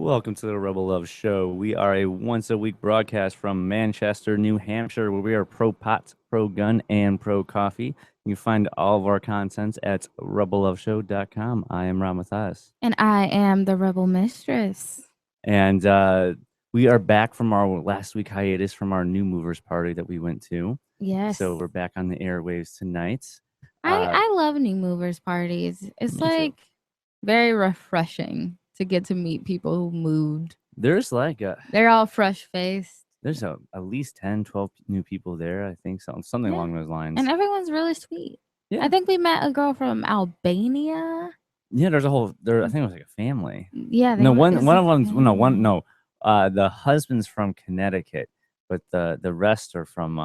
Welcome to the Rebel Love Show. We are a once-a-week broadcast from Manchester, New Hampshire, where we are pro-pot, pro-gun, and pro-coffee. You can find all of our contents at rebelloveshow.com. I am Mathias. And I am the Rebel Mistress. And we are back from our last week hiatus from our new movers party that we went to. Yes. So we're back on the airwaves tonight. I love new movers parties. It's like very refreshing to get to meet people who moved. There's they're all fresh faced. There's at least 10, 12 new people there, I think, something along those lines. And everyone's really sweet. Yeah. I think we met a girl from Albania. Yeah, there's a whole I think it was like a family. Yeah. One of them the husband's from Connecticut, but the rest are from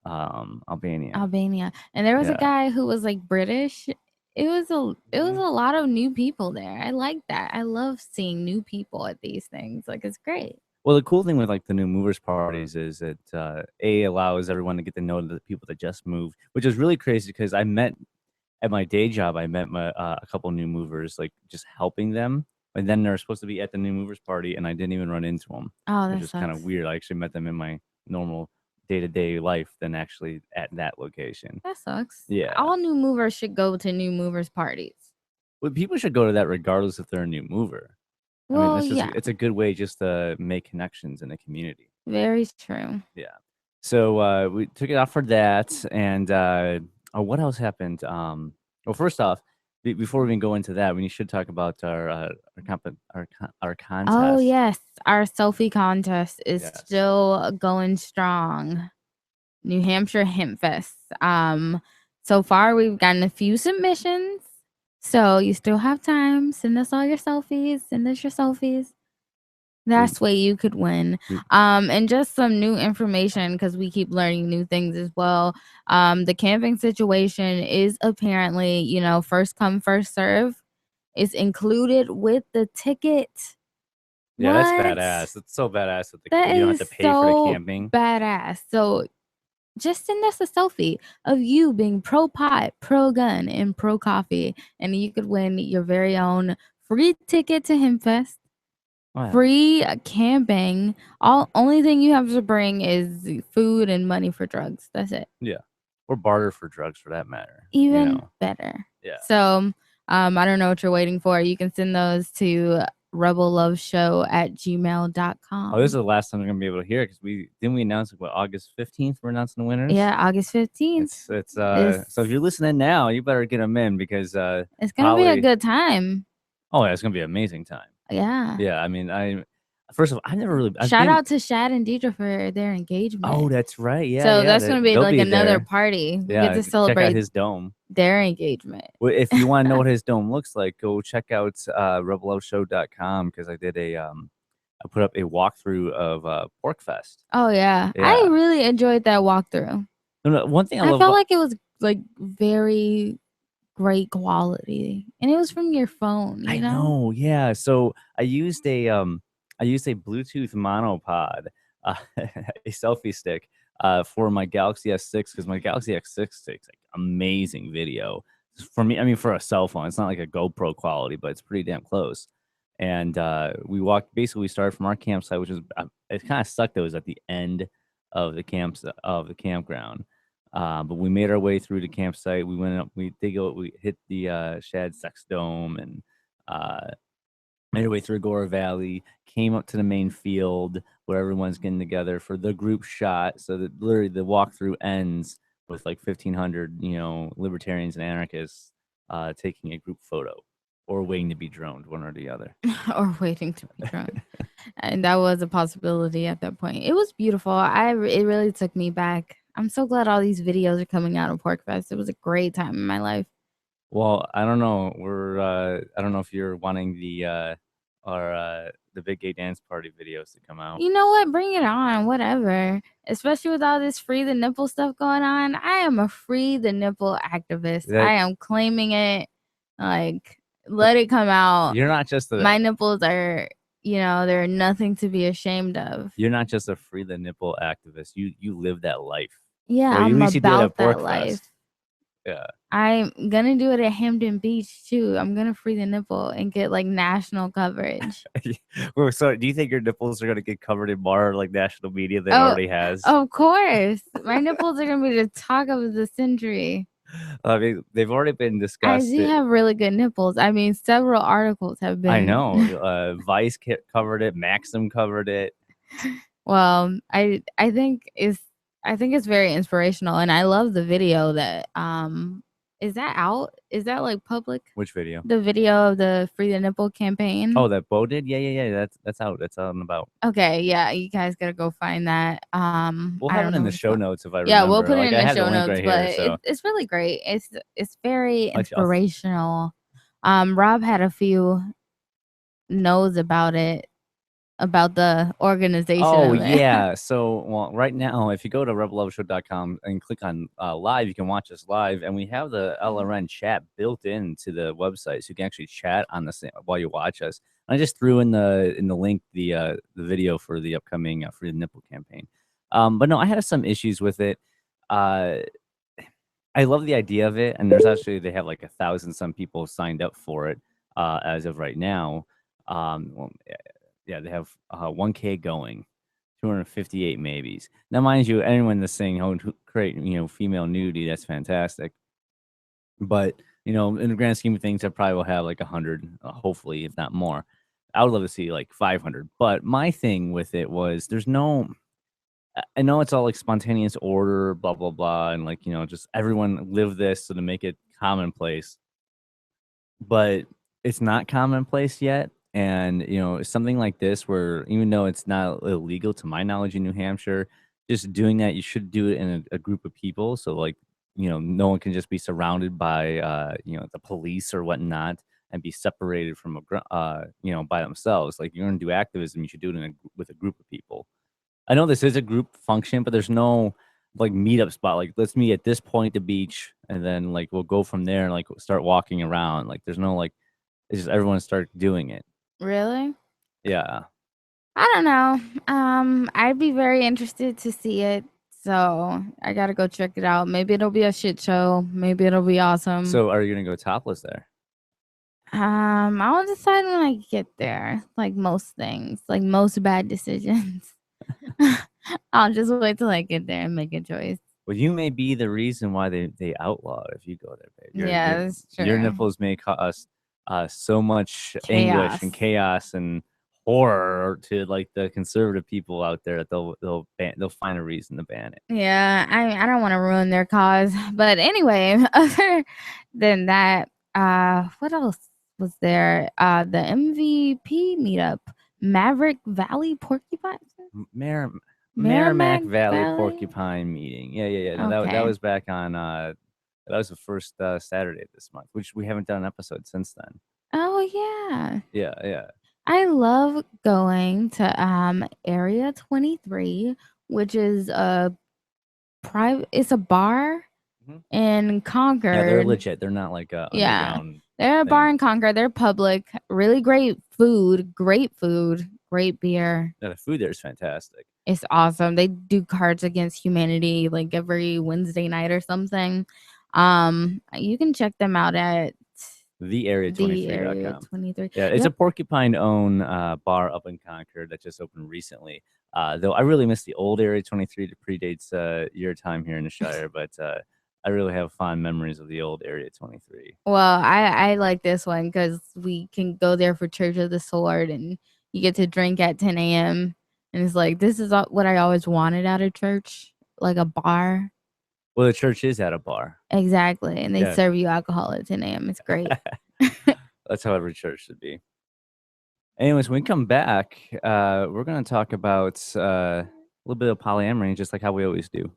Albania. And there was a guy who was like British. It was a lot of new people there. I like that. I love seeing new people at these things. Like, it's great. Well, the cool thing with like the new movers parties is that allows everyone to get to know the people that just moved, which is really crazy because I met at my day job. I met a couple new movers, like just helping them, and then they're supposed to be at the new movers party, and I didn't even run into them. Oh, which is kind of weird. I actually met them in my normal day-to-day life than actually at that location. That sucks. Yeah. All new movers should go to new movers parties. Well, people should go to that regardless if they're a new mover. Well, I mean, it's a good way just to make connections in the community. Very true. Yeah. So we took it off for that, and what else happened? Well, first off, before we even go into that, we should talk about our contest. Oh yes, our selfie contest is still going strong. New Hampshire Hemp Fest. So far we've gotten a few submissions, so you still have time. Send us all your selfies. Send us your selfies. That's way you could win. And just some new information, because we keep learning new things as well. The camping situation is apparently, first come, first serve. It's included with the ticket. Yeah, what? That's badass. It's so badass that you don't have to pay for the camping. Badass. So just send us a selfie of you being pro-pot, pro-gun, and pro-coffee, and you could win your very own free ticket to Hempfest. Wow. Free camping. Only thing you have to bring is food and money for drugs. That's it. Yeah. Or barter for drugs, for that matter. Even better. Yeah. So I don't know what you're waiting for. You can send those to rebelloveshow@gmail.com. Oh, this is the last time we're gonna be able to hear it, because we announced August 15th we're announcing the winners. Yeah, August 15th. It's so if you're listening now, you better get them in, because it's gonna be a good time. Oh yeah, it's gonna be an amazing time. Yeah. Yeah, I mean, first of all, I never really shout out to Shad and Deidre for their engagement. Oh, that's right. Yeah. So that's gonna be like another party. We get to celebrate check out his dome. Their engagement. Well, if you want to know what his dome looks like, go check out rebelloveshow.com, because I did I put up a walkthrough of PorkFest. Oh yeah. I really enjoyed that walkthrough. No, one thing I felt like it was like very great quality, and it was from your phone. I know, yeah. So I used a Bluetooth monopod, a selfie stick, for my Galaxy S6, because my Galaxy S6 takes like amazing video. For me, I mean, for a cell phone, it's not like a GoPro quality, but it's pretty damn close. And we started from our campsite, which is it kind of sucked that it was at the end of the campground. But we made our way through the campsite. We went up. We hit the Shad Sex Dome, and made our way through Agora Valley. Came up to the main field where everyone's getting together for the group shot. So that literally the walkthrough ends with like 1,500, libertarians and anarchists taking a group photo, or waiting to be droned, one or the other. Or waiting to be droned. And that was a possibility at that point. It was beautiful. It really took me back. I'm so glad all these videos are coming out of PorkFest. It was a great time in my life. Well, I don't know. I don't know if you're wanting the Big Gay Dance Party videos to come out. You know what? Bring it on. Whatever. Especially with all this Free the Nipple stuff going on. I am a Free the Nipple activist. I am claiming it. Like, let it come out. You're not just my nipples are, they're nothing to be ashamed of. You're not just a Free the Nipple activist. You live that life. Yeah, I'm about that life. Yeah. I'm gonna do it at Hampton Beach too. I'm gonna free the nipple and get like national coverage. Well, so do you think your nipples are gonna get covered in more like national media than it Oh, already has? of course. My nipples are gonna be the talk of the century. I mean, they've already been I discussed. do have really good nipples. I mean, several articles have been. I know. Vice covered it. Maxim covered it. Well, I think it's very inspirational, and I love the video that is that out? Is that like public? Which video? The video of the Free the Nipple campaign. Oh, that Bo did? Yeah. That's out. That's out and about. Okay, yeah, you guys gotta go find that. We'll I have don't it in know the what it's show called. notes if I remember. Yeah, we'll put it Like, in I the have the show link notes, right but here. So it's really great. It's very Actually, inspirational. Rob had a few knows about it, about the organization oh of it. yeah. So well, right now, if you go to rebelloveshow.com and click on live, you can watch us live, and we have the LRN chat built into the website, so you can actually chat on the same while you watch us. And I just threw in the link the video for the upcoming Free the Nipple campaign. But no, I had some issues with it. Uh, I love the idea of it, and there's actually they have like 1,000 some people signed up for it as of right now. Well, yeah, they have 1K going, 258 maybes. Now, mind you, anyone that's saying, "Oh, create female nudity," that's fantastic. But in the grand scheme of things, I probably will have like 100, hopefully, if not more. I would love to see like 500. But my thing with it was there's no. I know it's all like spontaneous order, blah blah blah, and like just everyone live this so to make it commonplace. But it's not commonplace yet, and something like this, where even though it's not illegal to my knowledge in New Hampshire, just doing that, you should do it in a group of people, so like no one can just be surrounded by the police or whatnot and be separated from by themselves. Like, you're gonna do activism, you should do it with a group of people. I know this is a group function, but there's no like meetup spot. Like, let's meet at this point at the beach, and then like we'll go from there and like start walking around. Like, there's no like, it's just everyone start doing it. Really? Yeah. I don't know. I'd be very interested to see it. So I gotta go check it out. Maybe it'll be a shit show. Maybe it'll be awesome. So, are you gonna go topless there? I'll decide when I get there. Like most things, like most bad decisions. I'll just wait till I get there and make a choice. Well, you may be the reason why they outlaw it if you go there, babe. Yeah, that's true. Your nipples may cause so much anguish and chaos and horror to like the conservative people out there that they'll find a reason to ban it. Yeah, I don't want to ruin their cause, but anyway, other than that, what else was there? The MVP meetup, Maverick Valley Porcupine. Merrimack Valley Porcupine meeting. Yeah. No, that Okay. was back on that was the first Saturday this month, which we haven't done an episode since then. Oh yeah. Yeah. I love going to Area 23, which is a it's a bar in Concord. Yeah, they're legit. They're not like a underground. They're a bar in Concord. They're public. Really great food, great beer. Yeah, the food there is fantastic. It's awesome. They do Cards Against Humanity like every Wednesday night or something. You can check them out at thearea23.com. 23. Yeah, it's a Porcupine-owned bar up in Concord that just opened recently. Though I really miss the old Area 23 that predates your time here in the Shire, but I really have fond memories of the old Area 23. Well, I like this one because we can go there for Church of the Sword, and you get to drink at 10 a.m. And it's like, this is what I always wanted out of church, like a bar. Well, the church is at a bar. Exactly. And they serve you alcohol at 10 a.m. It's great. That's how every church should be. Anyways, when we come back, we're going to talk about a little bit of polyamory, just like how we always do.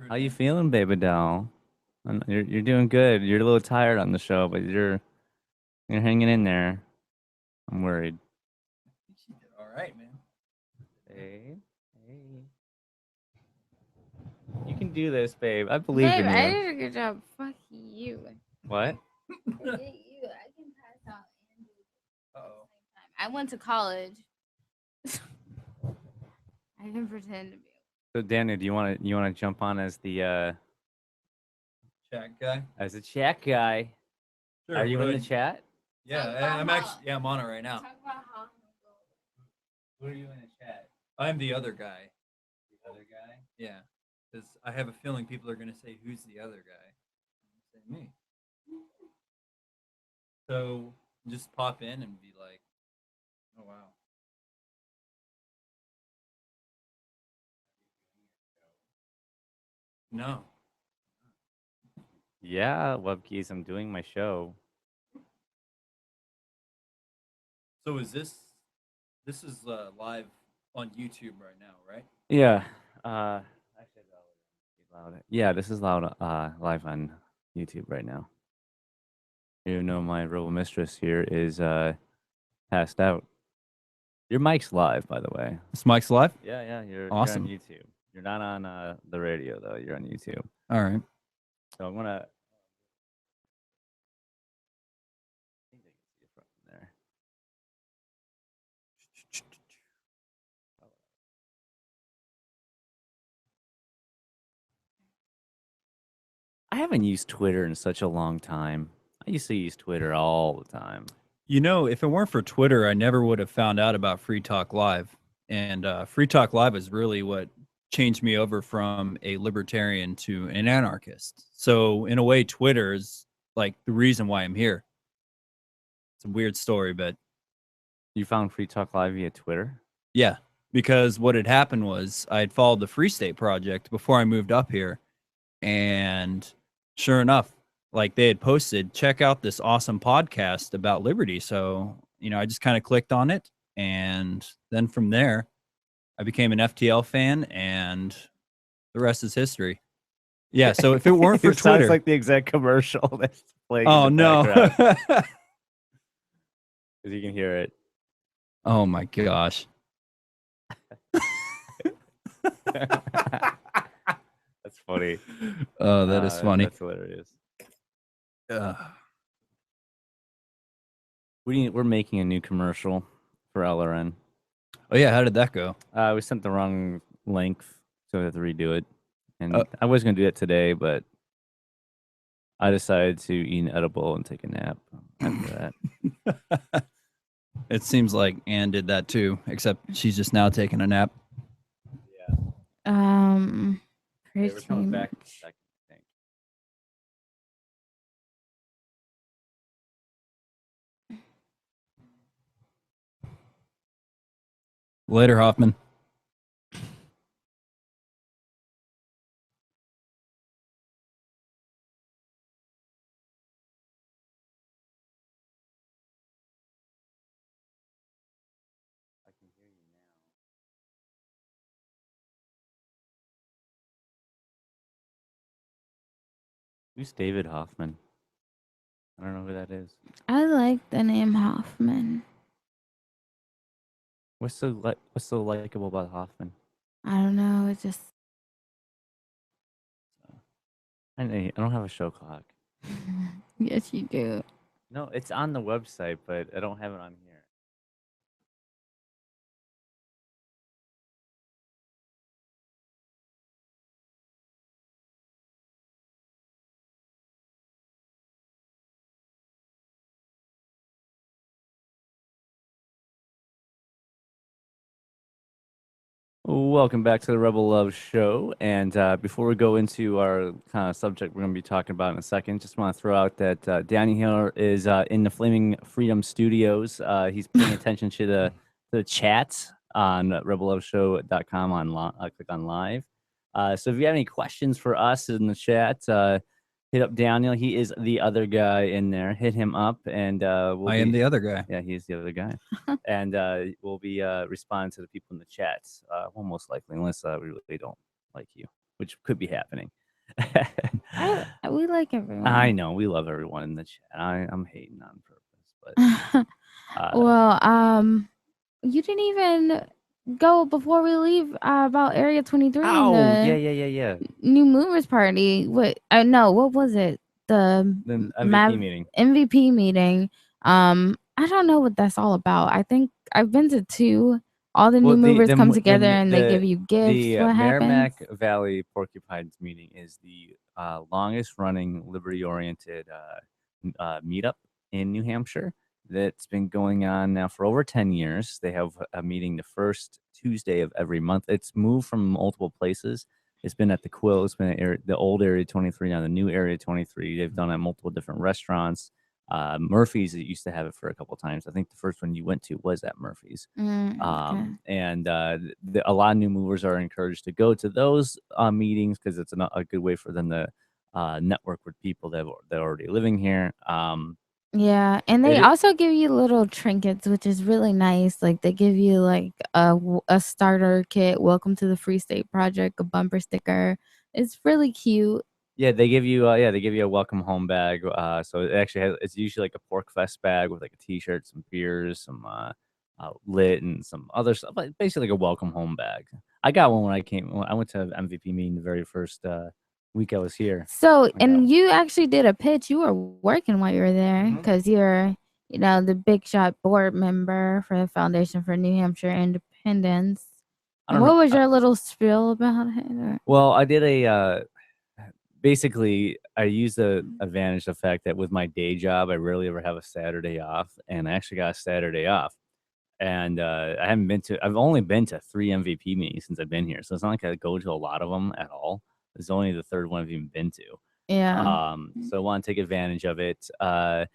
How you feeling, baby doll? You're doing good. You're a little tired on the show, but you're hanging in there. I'm worried. You did all right, man. Hey. can do this, babe. I believe in you. I did a good job. Fuck you. What? Forget you. I can pass out and do it at the same time. I went to college. I can pretend to be. So Daniel, do you want to jump on as the chat guy? As a chat guy. Sure, Are you in the chat? Yeah, I'm actually. Yeah, I'm on it right now. Talk about how. Who are you in the chat? I'm the other guy. The other guy? Yeah, because I have a feeling people are going to say, "Who's the other guy?" Say me. So just pop in and be like, "Oh wow." No. Yeah, Webkeys, I'm doing my show. So is this is live on YouTube right now, right? Yeah. Actually, loud. Yeah, this is loud. Live on YouTube right now. You know, my rebel mistress here is passed out. Your mic's live, by the way. This mic's live. Yeah, you're awesome. You're on YouTube. You're not on the radio though. You're on YouTube. All right. So I'm gonna. I think they can see it from there. I haven't used Twitter in such a long time. I used to use Twitter all the time. You know, if it weren't for Twitter, I never would have found out about Free Talk Live. And Free Talk Live is really what changed me over from a libertarian to an anarchist. So in a way, Twitter is like the reason why I'm here. It's a weird story, but you found Free Talk Live via Twitter? Yeah, because what had happened was I had followed the Free State Project before I moved up here, and sure enough, like they had posted, check out this awesome podcast about liberty. So, you know, I just kind of clicked on it, and then from there, I became an FTL fan, and the rest is history. Yeah, so if it weren't for it Twitter, sounds like the exact commercial that's playing. Oh in the no, because you can hear it. Oh my gosh. That's funny. Oh, that is funny. That's hilarious. We're making a new commercial for LRN. Oh yeah, how did that go? We sent the wrong length, so we have to redo it. And I was gonna do it today, but I decided to eat an edible and take a nap after that. It seems like Ann did that too, except she's just now taking a nap. Yeah. Pretty we're coming back. I think. Later, Hoffman. Who's David Hoffman? I don't know who that is. I like the name Hoffman. What's so likable about Hoffman? I don't know. It just. I don't have a show clock. Yes, you do. No, it's on the website, but I don't have it on here. Welcome back to the Rebel Love Show. And before we go into our kind of subject we're going to be talking about in a second, just want to throw out that Danny here is in the Flaming Freedom Studios. He's paying attention to the chat on rebelloveshow.com on click on live. So if you have any questions for us in the chat, hit up Daniel. He is the other guy in there. Hit him up, and I am the other guy. Yeah, he's the other guy, and we'll be responding to the people in the chats. Well, most likely, unless we really don't like you, which could be happening. We like everyone. I know we love everyone in the chat. I'm hating on purpose, but well, you didn't even go before we leave about Area 23 and Oh, the yeah. New Movers Party. What? No, what was it? The The MVP meeting. MVP meeting. I don't know what that's all about. I think I've been to 2. All the new movers come together and they give you gifts. The What happens? Merrimack Valley Porcupines meeting is the longest running liberty oriented meetup in New Hampshire that's been going on now for over 10 years. They have a meeting the first Tuesday of every month. It's moved from multiple places. It's been at the Quill, it's been at the old Area 23, now the new Area 23. They've done it at multiple different restaurants. Murphy's, it used to have it for a couple times. I think the first one you went to was at Murphy's. Okay. And a lot of new movers are encouraged to go to those meetings because it's a good way for them to network with people that are already living here. Yeah, and they also give you little trinkets, which is really nice. Like they give you like a starter kit, welcome to the Free State Project, a bumper sticker. It's really cute. Yeah, they give you a welcome home bag. So it actually it's usually like a Pork Fest bag with like a T-shirt, some beers, some lit, and some other stuff. Like basically like a welcome home bag. I got one when I went to MVP meeting the very first week I was here. So, and you actually did a pitch. You were working while you were there because you're, the big shot board member for the Foundation for New Hampshire Independence. What was your little spiel about it? Well, I did a basically I use the advantage of the fact that with my day job, I rarely ever have a Saturday off, and I actually got a Saturday off. And I've only been to 3 MVP meetings since I've been here. So it's not like I go to a lot of them at all. It's only the third one I've even been to. Yeah. So I want to take advantage of it. A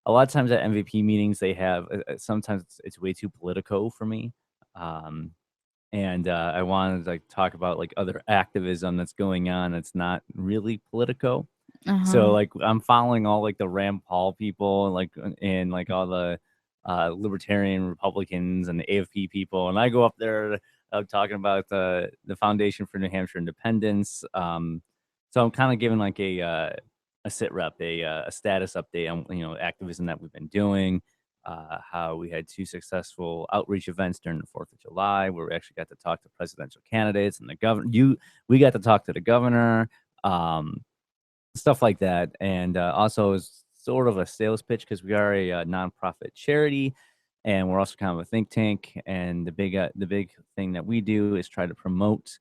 lot of times at MVP meetings, they have, sometimes it's way too politico for me. And I wanted to like talk about like other activism that's going on that's not really politico. So like I'm following all like the Rand Paul people and like all the libertarian Republicans and the AFP people, and I go up there talking about the Foundation for New Hampshire Independence. So I'm kind of giving like a sit rep, a status update on activism that we've been doing. How we had 2 successful outreach events during the 4th of July, where we actually got to talk to presidential candidates and the governor. We got to talk to the governor, stuff like that, and also is sort of a sales pitch because we are a nonprofit charity, and we're also kind of a think tank. And the big thing that we do is try to promote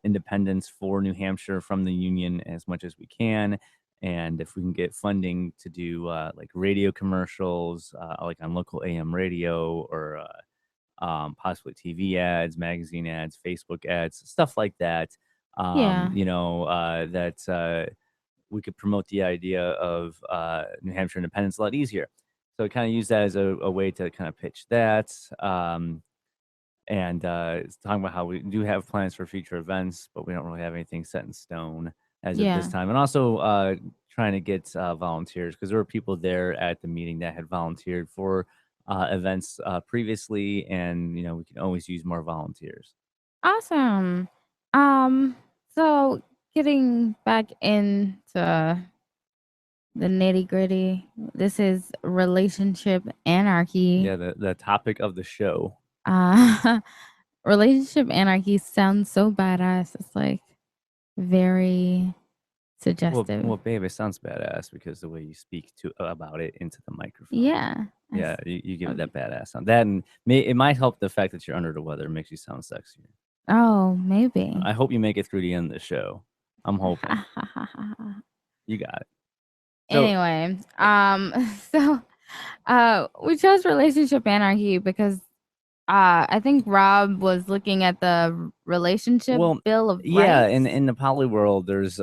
independence for New Hampshire from the Union as much as we can. And if we can get funding to do like radio commercials, like on local AM radio, or possibly TV ads, magazine ads, Facebook ads, stuff like that. Yeah. That we could promote the idea of New Hampshire independence a lot easier. So kind of use that as a way to kind of pitch that. And it's talking about how we do have plans for future events, but we don't really have anything set in stone as of this time. And also trying to get volunteers, because there were people there at the meeting that had volunteered for events previously, and we can always use more volunteers. Awesome. So getting back into the nitty gritty, this is relationship anarchy. Yeah, the topic of the show. Relationship anarchy sounds so badass. It's like very suggestive. Well, babe, it sounds badass because the way you speak about it into the microphone. Yeah. Yeah, you give it that badass sound. That, and it might help the fact that you're under the weather. It makes you sound sexier. Oh, maybe. I hope you make it through the end of the show. I'm hoping. You got it. So, anyway, we chose relationship anarchy because I think Rob was looking at the relationship bill of rights. Yeah, in the poly world, there's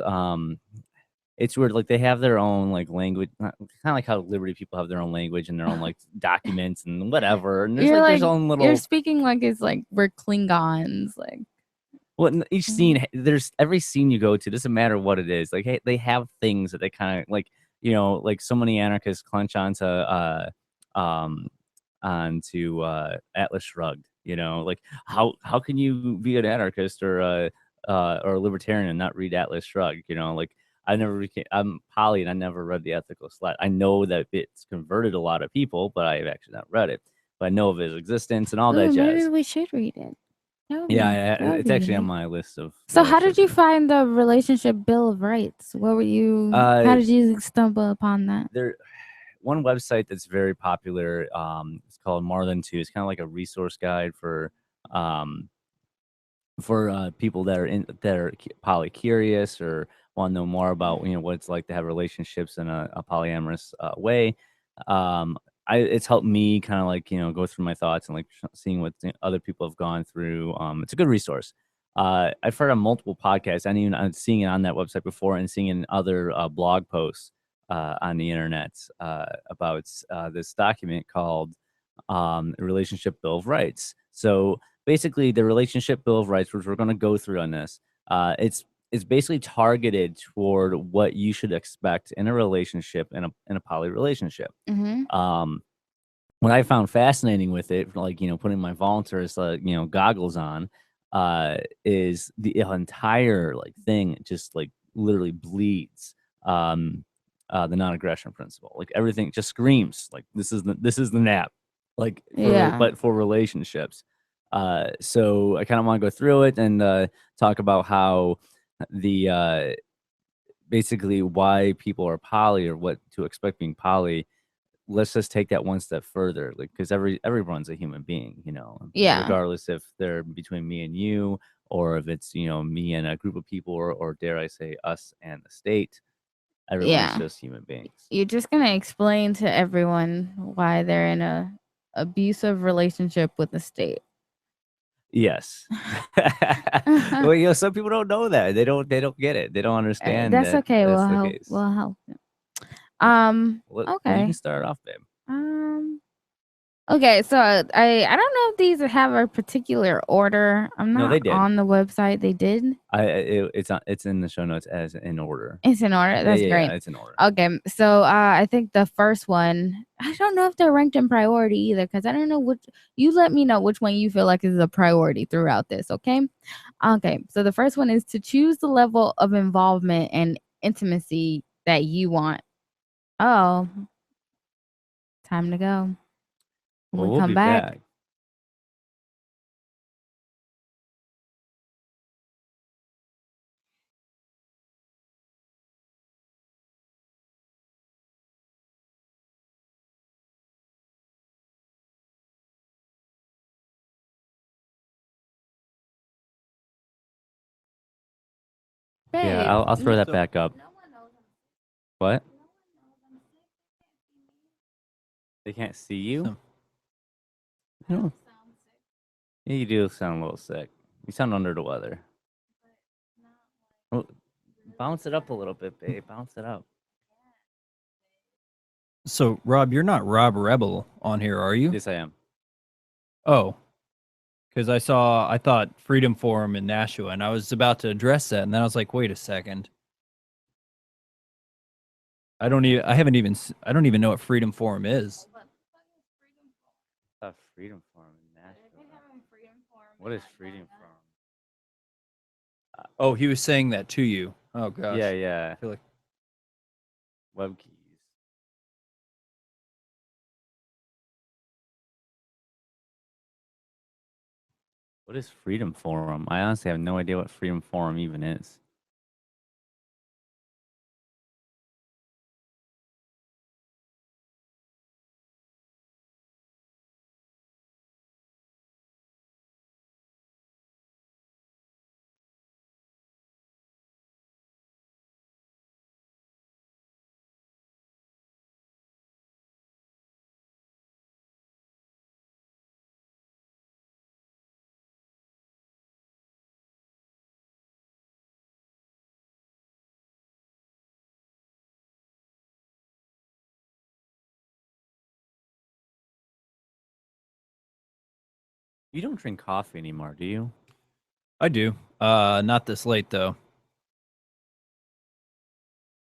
it's weird. Like they have their own like language, kind of like how Liberty people have their own language and their own like documents and whatever. And there's there's own little. You're speaking like it's like we're Klingons, like. Well, each scene, there's every scene you go to, doesn't matter what it is. Like, hey, they have things that they kind of like, like so many anarchists clench onto Atlas Shrugged. Like how can you be an anarchist or a libertarian and not read Atlas Shrugged? Like I'm poly and I never read The Ethical Slut. I know that it's converted a lot of people, but I've actually not read it. but I know of his existence and all Ooh, that jazz. maybe we should read it. Yeah, it's actually on my list of. So how did you find the Relationship Bill of Rights? What were you? How did you stumble upon that? There, one website that's very popular. It's called More Than Two. It's kind of like a resource guide for people that are poly curious or want to know more about what it's like to have relationships in a polyamorous way. It's helped me kind of like go through my thoughts and like seeing what other people have gone through. It's a good resource. I've heard on multiple podcasts, and even seeing it on that website before, and seeing it in other blog posts on the internet about this document called Relationship Bill of Rights. So basically, the Relationship Bill of Rights, which we're going to go through on this, it's basically targeted toward what you should expect in a relationship, in a poly relationship. What I found fascinating with it, like putting my volunteers goggles on, is the entire like thing just like literally bleeds the non-aggression principle. Like everything just screams like this is the nap, like but for relationships. So I kind of want to go through it and talk about how the basically why people are poly or what to expect being poly. Let's just take that one step further, like because everyone's a human being, regardless if they're between me and you, or if it's me and a group of people, or dare I say us and the state. Everyone's just human beings. You're just gonna explain to everyone why they're in a abusive relationship with the state. Yes. Well, some people don't know that. They don't get it. They don't understand. That's okay. That's the case. We'll help them. Okay. You can start off, babe. Okay, so I don't know if these have a particular order. I'm not they did. on the website. They did. It's in the show notes as in order. It's in order. That's great. Yeah, it's in order. Okay, so I think the first one, I don't know if they're ranked in priority either, because I don't know which. You let me know which one you feel like is a priority throughout this. Okay. So the first one is to choose the level of involvement and intimacy that you want. Oh, time to go. Well, we'll come back. Babe, yeah, I'll throw that back up. What? They can't see you? No. Yeah, you do sound a little sick. You sound under the weather. Well, bounce it up a little bit, babe. Bounce it up. So, Rob, you're not Rob Rebel on here, are you? Yes, I am. Oh, because I thought Freedom Forum in Nashua, and I was about to address that, and then I was like, wait a second. I don't even know what Freedom Forum is. Freedom Forum in Nashua. What is Freedom Forum? Oh, he was saying that to you. Oh gosh. Yeah. I feel like web keys. What is Freedom Forum? I honestly have no idea what Freedom Forum even is. You don't drink coffee anymore, do you? I do. Not this late though.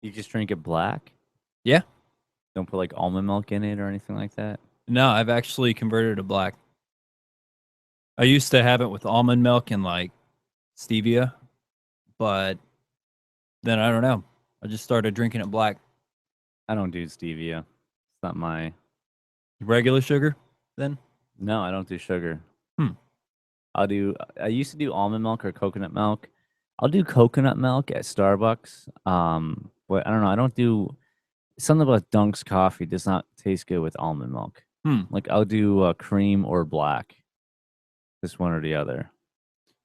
You just drink it black? Yeah. Don't put like almond milk in it or anything like that? No, I've actually converted to black. I used to have it with almond milk and like stevia, but then I don't know. I just started drinking it black. I don't do stevia. It's not my regular sugar then. No, I don't do sugar. Hmm. I used to do almond milk or coconut milk. I'll do coconut milk at Starbucks. But I don't know. I don't do something about Dunk's coffee does not taste good with almond milk. Like I'll do cream or black. Just one or the other.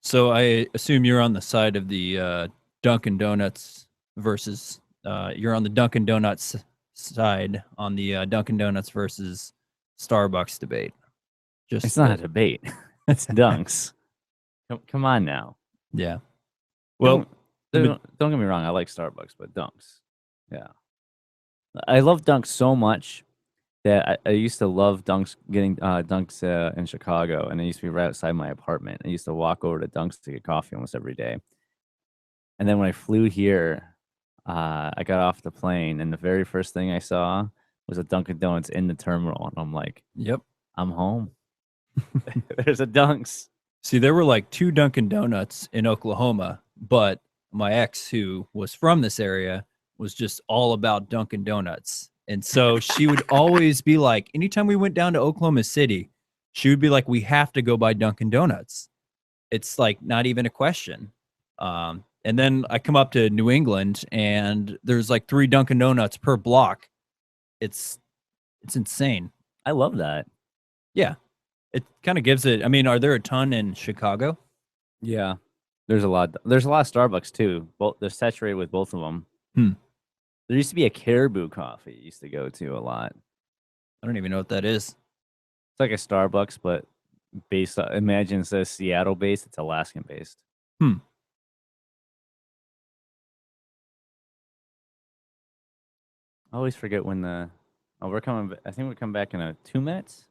So I assume you're on the side of the Dunkin' Donuts versus you're on the Dunkin' Donuts side on the Dunkin' Donuts versus Starbucks debate. It's not a debate. It's Dunk's. Come on now. Yeah. Well, don't get me wrong. I like Starbucks, but Dunk's. Yeah. I love Dunk's so much that I used to love Dunk's getting Dunk's in Chicago, and it used to be right outside my apartment. I used to walk over to Dunk's to get coffee almost every day. And then when I flew here, I got off the plane, and the very first thing I saw was a Dunkin' Donuts in the terminal, and I'm like, "Yep, I'm home." There's a Dunk's. See, there were like 2 Dunkin' Donuts in Oklahoma, but my ex, who was from this area, was just all about Dunkin' Donuts. And so she would always be like, anytime we went down to Oklahoma City, she would be like, we have to go buy Dunkin' Donuts. It's like not even a question. And then I come up to New England and there's like 3 Dunkin' Donuts per block. It's insane. I love that. Yeah. It kind of gives it. I mean, are there a ton in Chicago? Yeah, there's a lot. There's a lot of Starbucks too. Both they're saturated with both of them. There used to be a Caribou coffee I used to go to a lot. I don't even know what that is. It's like a Starbucks, but based. Imagine it says Seattle based. It's Alaskan based. I always forget when the. Oh, we're coming. I think we come back in 2 minutes.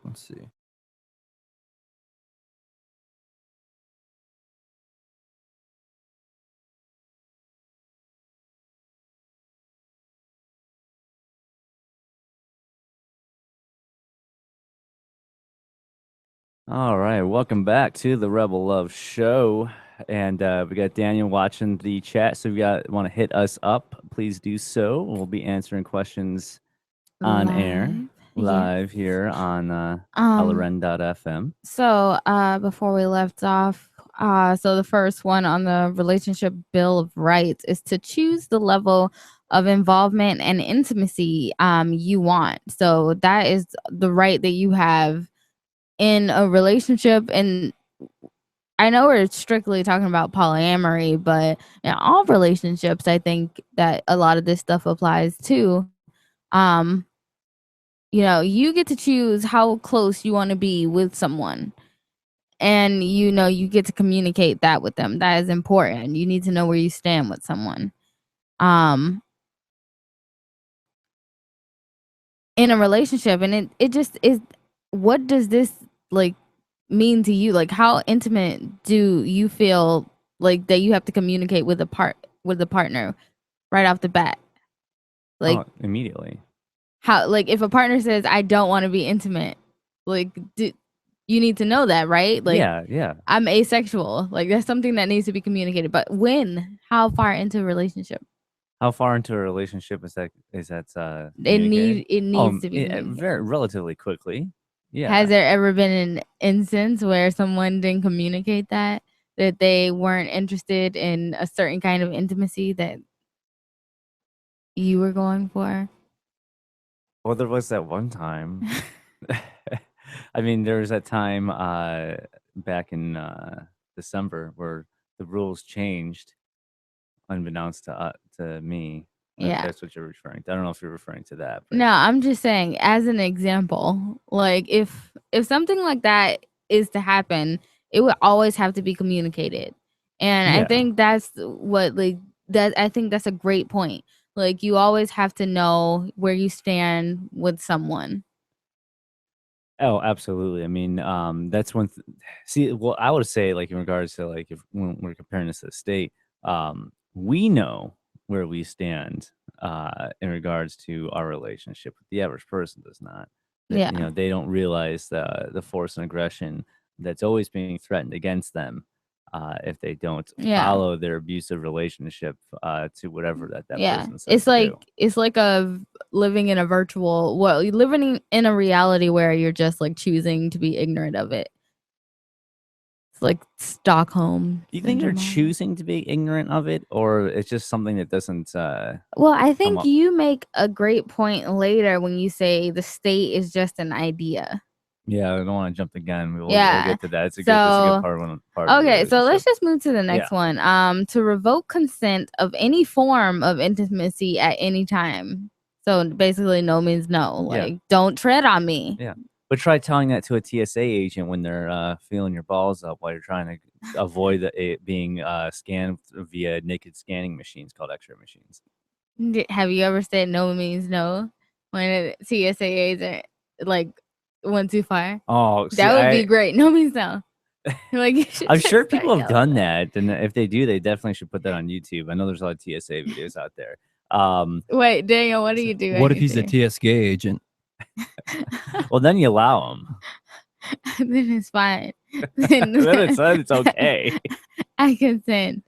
Let's see. All right, welcome back to the Rebel Love Show, and we got Daniel watching the chat. So if you want to hit us up, please do so. We'll be answering questions on air live here on Alaren.fm. So before we left off, so the first one on the Relationship Bill of Rights is to choose the level of involvement and intimacy you want. So that is the right that you have in a relationship. And I know we're strictly talking about polyamory, but in all relationships, I think that a lot of this stuff applies too. You get to choose how close you want to be with someone. And you get to communicate that with them. That is important. You need to know where you stand with someone. In a relationship, and it just is. What does this like mean to you? Like, how intimate do you feel like that you have to communicate with the partner right off the bat? Like, immediately. How, like, if a partner says, I don't want to be intimate, like, you need to know that, right? Like, yeah. I'm asexual. Like, that's something that needs to be communicated. But when? How far into a relationship? How far into a relationship is that? It needs to be very relatively quickly. Yeah. Has there ever been an instance where someone didn't communicate that they weren't interested in a certain kind of intimacy that you were going for? Well, there was that one time. I mean, there was that time back in December where the rules changed, unbeknownst to me. Yeah, that's what you're referring to. I don't know if you're referring to that. But. No, I'm just saying, as an example, like if something like that is to happen, it would always have to be communicated, and I think that's what I think that's a great point. Like, you always have to know where you stand with someone. Oh, absolutely. I mean, that's one. See, well, I would say, like, in regards to, like, if when we're comparing this to the state, we know where we stand in regards to our relationship. The average person does not. Yeah. They don't realize the force and aggression that's always being threatened against them if they don't Yeah. follow their abusive relationship to whatever that Yeah. person says It's to like do. it's like a living in a virtual, well, you're living in a reality where you're just like choosing to be ignorant of it. It's like Stockholm Do you think you're syndrome. choosing to be ignorant of it, or it's just something that doesn't? Well, I think up. you make a great point later when you say the state is just an idea. Yeah, I don't want to jump the gun. We'll get to that. It's a good part of the Okay, so let's relationship. just move to the next one. To revoke consent of any form of intimacy at any time. So basically, no means no. Like, don't tread on me. Yeah. But try telling that to a TSA agent when they're feeling your balls up while you're trying to avoid it being scanned via naked scanning machines called X-ray machines. Have you ever said no means no when a TSA agent like went too far? Oh, that would be great. No means no. Like, I'm sure people have done that, and if they do, they definitely should put that on YouTube. I know there's a lot of TSA videos out there. Wait, Daniel, what do you do? What if he's a TSA agent? Well, then you allow him. Then it's fine. then it's okay. I consent.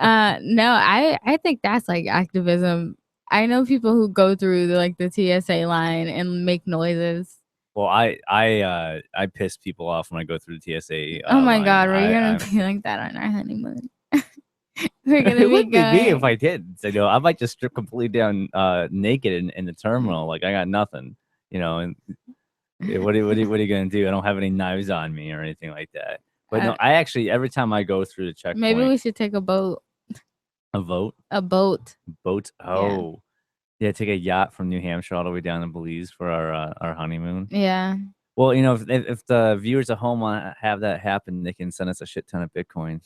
No, I think that's like activism. I know people who go through the TSA line and make noises. Well, I piss people off when I go through the TSA. Oh my line. God, we're gonna be like that on our honeymoon. We're gonna it would be going. me if I did. So, I might just strip completely down naked in the terminal, like I got nothing, and what are you gonna do? I don't have any knives on me or anything like that. But no, I actually every time I go through the checkpoint, maybe we should take a boat. A vote? A boat. Boat? Oh. Yeah, take a yacht from New Hampshire all the way down to Belize for our honeymoon. Yeah. Well, if the viewers at home want to have that happen, they can send us a shit ton of Bitcoin.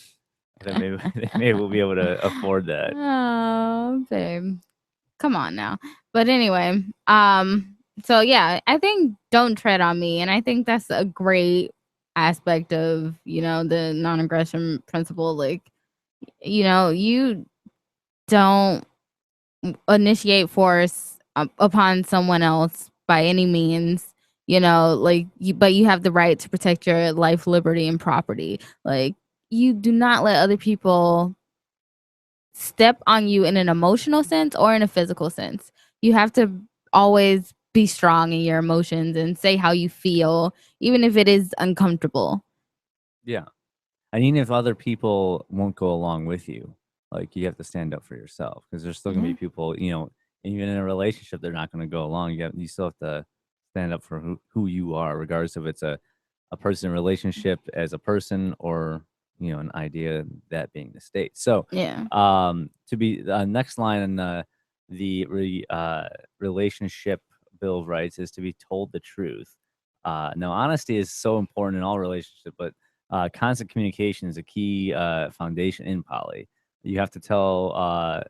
Then maybe we'll be able to afford that. Oh, babe. Come on now. But anyway, so yeah, I think don't tread on me. And I think that's a great aspect of, the non-aggression principle. Like, you don't initiate force upon someone else by any means, but you have the right to protect your life, liberty, and property. Like, you do not let other people step on you in an emotional sense or in a physical sense. You have to always be strong in your emotions and say how you feel, even if it is uncomfortable. Yeah. I mean, if other people won't go along with you, like, you have to stand up for yourself, because there's still going to be people, even in a relationship, they're not going to go along. You still have to stand up for who you are, regardless if it's a person relationship as a person or, an idea, that being the state. So, yeah. To be next line in the relationship Bill of Rights is to be told the truth. Now, honesty is so important in all relationships, but constant communication is a key foundation in poly. You have to tell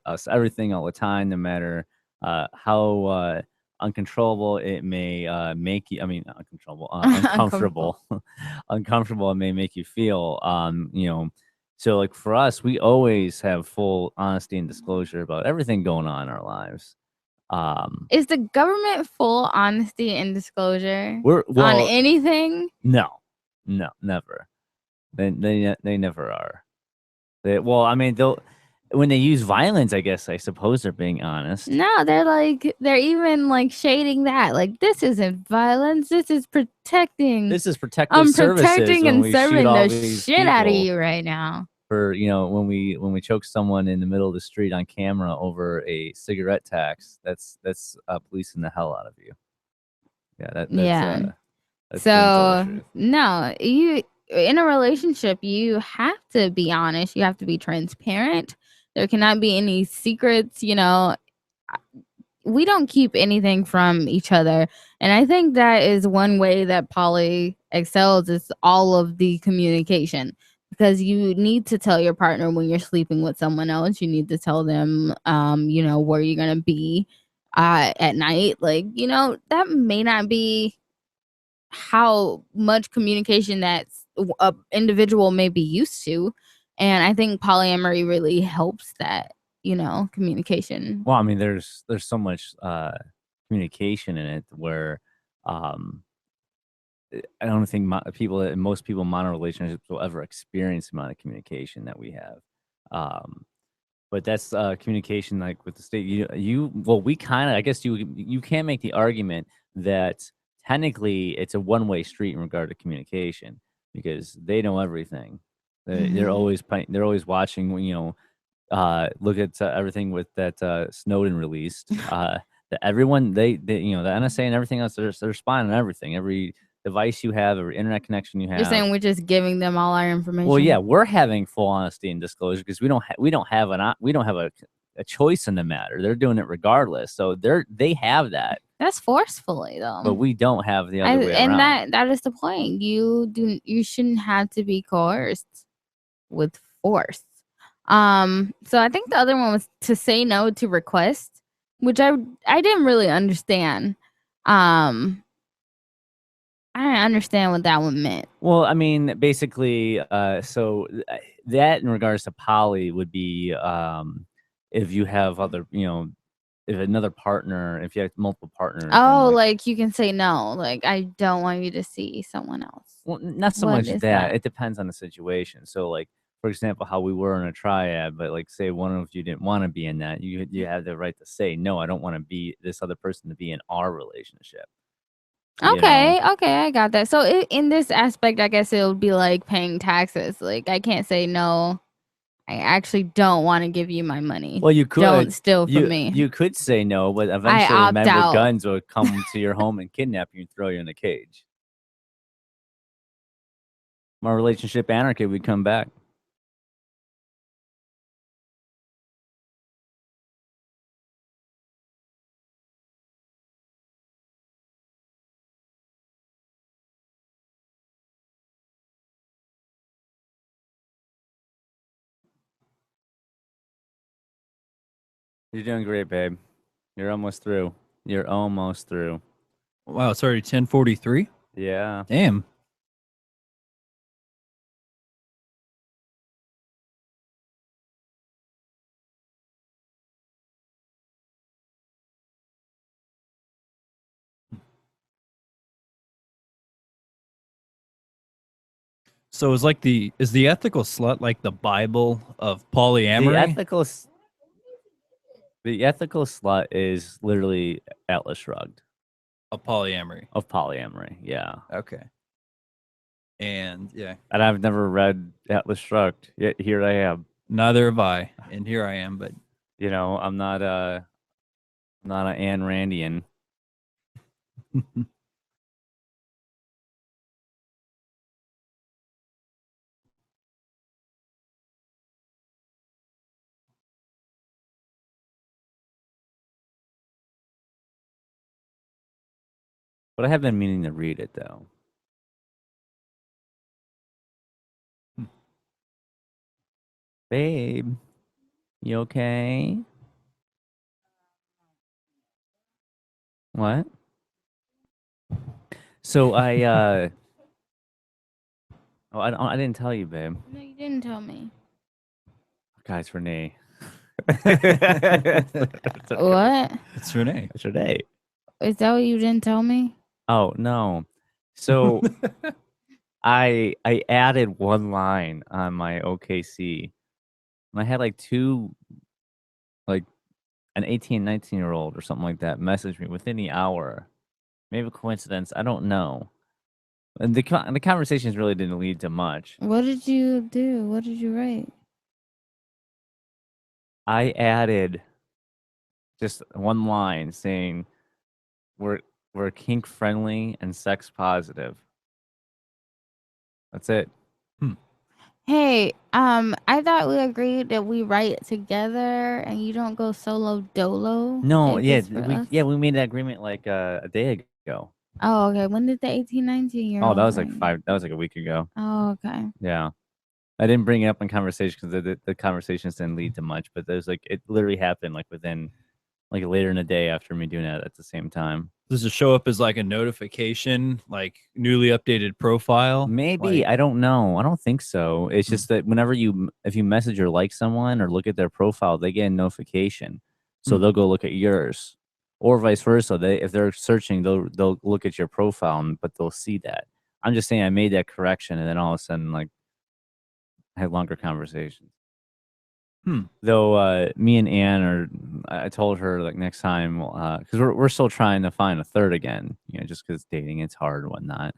us everything all the time, no matter how uncontrollable it may make you. I mean, uncomfortable. Uncomfortable it may make you feel. So, like, for us, we always have full honesty and disclosure about everything going on in our lives. Is the government full honesty and disclosure on anything? No, never. They never are. When they use violence, I suppose they're being honest. No, they're even shading that. Like, this isn't violence. This is protecting. This is protective services. I'm protecting and serving the shit out of people. you right now. For when we choke someone in the middle of the street on camera over a cigarette tax, that's policing the hell out of you. Yeah, that's so no, you in a relationship, you have to be honest. You have to be transparent. There cannot be any secrets. We don't keep anything from each other, and I think that is one way that poly excels, is all of the communication. Because you need to tell your partner when you're sleeping with someone else. You need to tell them, where you're gonna be at night. Like, that may not be how much communication that a individual may be used to, and I think polyamory really helps that, communication. Well, I mean, there's so much communication in it where I don't think most people in mono relationships will ever experience the amount of communication that we have. But that's communication, like with the state. We kind of, I guess you can't make the argument that technically it's a one-way street in regard to communication, because they know everything. They're always watching. Look at everything with that Snowden released. That everyone the NSA and everything else, they're spying on everything. Every device you have, every internet connection you have. You're saying we're just giving them all our information? Well, yeah, we're having full honesty and disclosure because we don't have a choice in the matter. They're doing it regardless, so they have that. That's forcefully though. But we don't have the other way around. And that is the point. You shouldn't have to be coerced with force. So I think the other one was to say no to requests, which I didn't really understand. I didn't understand what that one meant. Well, I mean, basically, so that in regards to poly would be if you have other, if another partner, if you have multiple partners. Oh, like you can say no. Like, I don't want you to see someone else. Well, not so much that. It depends on the situation. So, like, for example, how we were in a triad, but like, say one of you didn't want to be in that, you have the right to say no. I don't want to be this other person to be in our relationship. Okay, I got that. So in this aspect, I guess it'll be like paying taxes. Like, I can't say no. I actually don't want to give you my money. Well, you could. Don't steal from me. You could say no, but eventually men with guns will come to your home and kidnap you and throw you in a cage. My relationship anarchy would come back. You're doing great, babe. You're almost through. You're almost through. Wow, it's already 10:43? Yeah. Damn. So is the ethical slut like the Bible of polyamory? The ethical slut is literally Atlas Shrugged. Of polyamory. Of polyamory, yeah. Okay. And yeah. And I've never read Atlas Shrugged, yet here I am. Neither have I. And here I am, but I'm not an Ayn Randian. But I have been meaning to read it, though. Babe, you okay? What? So I didn't tell you, babe. No, you didn't tell me. Guys, Renee. What? It's Renee. It's Renee. Is that what you didn't tell me? Oh no. So I added one line on my OKC. And I had like an 18, 19-year-old or something like that message me within the hour. Maybe a coincidence. I don't know. And the conversations really didn't lead to much. What did you do? What did you write? I added just one line saying we're kink friendly and sex positive. That's it. Hey, I thought we agreed that we write together and you don't go solo dolo. No, we made that agreement like a day ago. Oh, okay. When did the 18, 19-year-old? Oh, that was like a week ago. Oh, okay. Yeah. I didn't bring it up in conversation because the conversations didn't lead to much, but there's it literally happened within later in the day after me doing that at the same time. Does it show up as a notification, like newly updated profile? Maybe. I don't know. I don't think so. It's just that if you message or like someone or look at their profile, they get a notification. So they'll go look at yours, or vice versa. If they're searching, they'll look at your profile, but they'll see that. I'm just saying I made that correction, and then all of a sudden, like, I had longer conversations. Though me and Ann I told her like next time, because we're still trying to find a third again, just because dating it's hard and whatnot.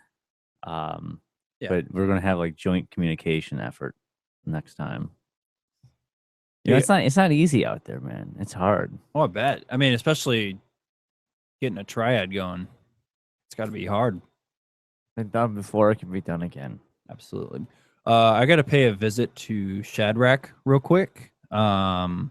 But we're gonna have like joint communication effort next time. It's not easy out there, man. It's hard. Oh, I bet. I mean, especially getting a triad going, it's got to be hard. Been done before, it can be done again. Absolutely. I got to pay a visit to Shadrach real quick. Go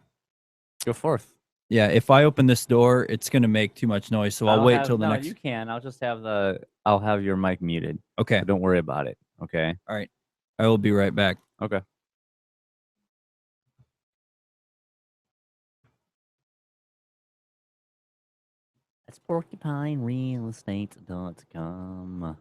forth. Yeah, if I open this door, it's gonna make too much noise, so I'll wait till the next. You can. I'll just I'll have your mic muted. Okay. So don't worry about it. Okay. All right. I will be right back. Okay. That's porcupinerealestate.com.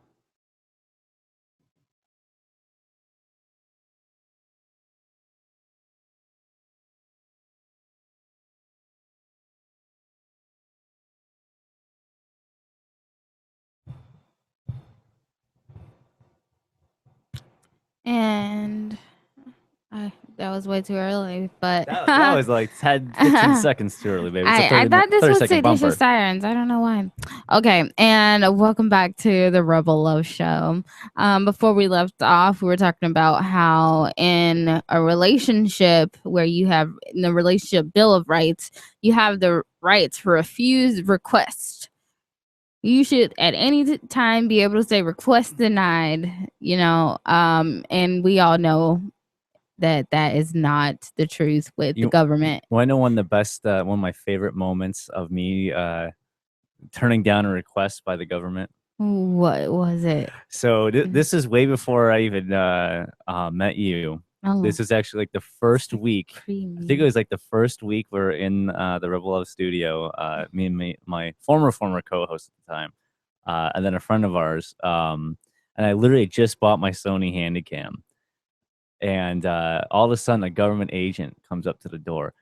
And that was way too early, but that was like 10, 15 seconds too early, baby. I thought this was Seditious Sirens. I don't know why. Okay, and welcome back to the Rebel Love Show. Before we left off, we were talking about how in a relationship where you have in the relationship Bill of Rights, you have the right to refuse requests. You should at any time be able to say request denied, and we all know that is not the truth with the government. Well, I know one of my favorite moments of me turning down a request by the government. What was it? So this is way before I even met you. Oh. This is actually like the first week. I think it was like the first week we're in the Rebel Love studio. Me and my former co-host at the time, and then a friend of ours. And I literally just bought my Sony Handycam. And all of a sudden, a government agent comes up to the door.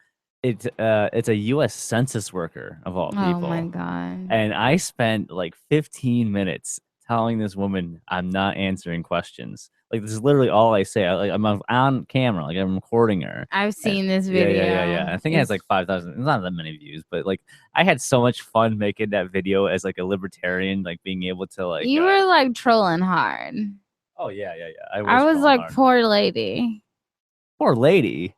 It's a U.S. Census worker of all people. Oh my god! And I spent like 15 minutes telling this woman I'm not answering questions. Like this is literally all I say. I'm on camera, like I'm recording her. I've seen this video. Yeah. I think it has like 5,000. It's not that many views, but like I had so much fun making that video as like a libertarian, like being able to like. You were like trolling hard. Oh yeah. I was like, hard. Poor lady. Poor lady.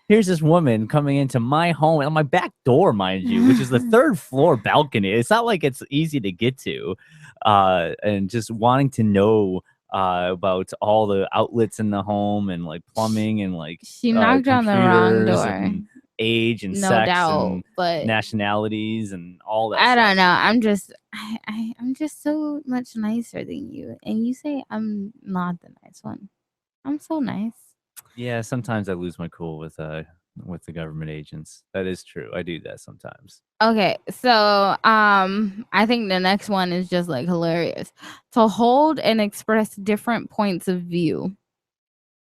Here's this woman coming into my home on my back door, mind you, which is the third floor balcony. It's not like it's easy to get to, and just wanting to know about all the outlets in the home and like plumbing and like she knocked on the wrong door. And age and no sex doubt, and but nationalities and all that. I don't know. I'm just so much nicer than you, and you say I'm not the nice one. I'm so nice. Yeah, sometimes I lose my cool with the government agents. That is true. I do that sometimes. Okay, so I think the next one is just like hilarious. To hold and express different points of view.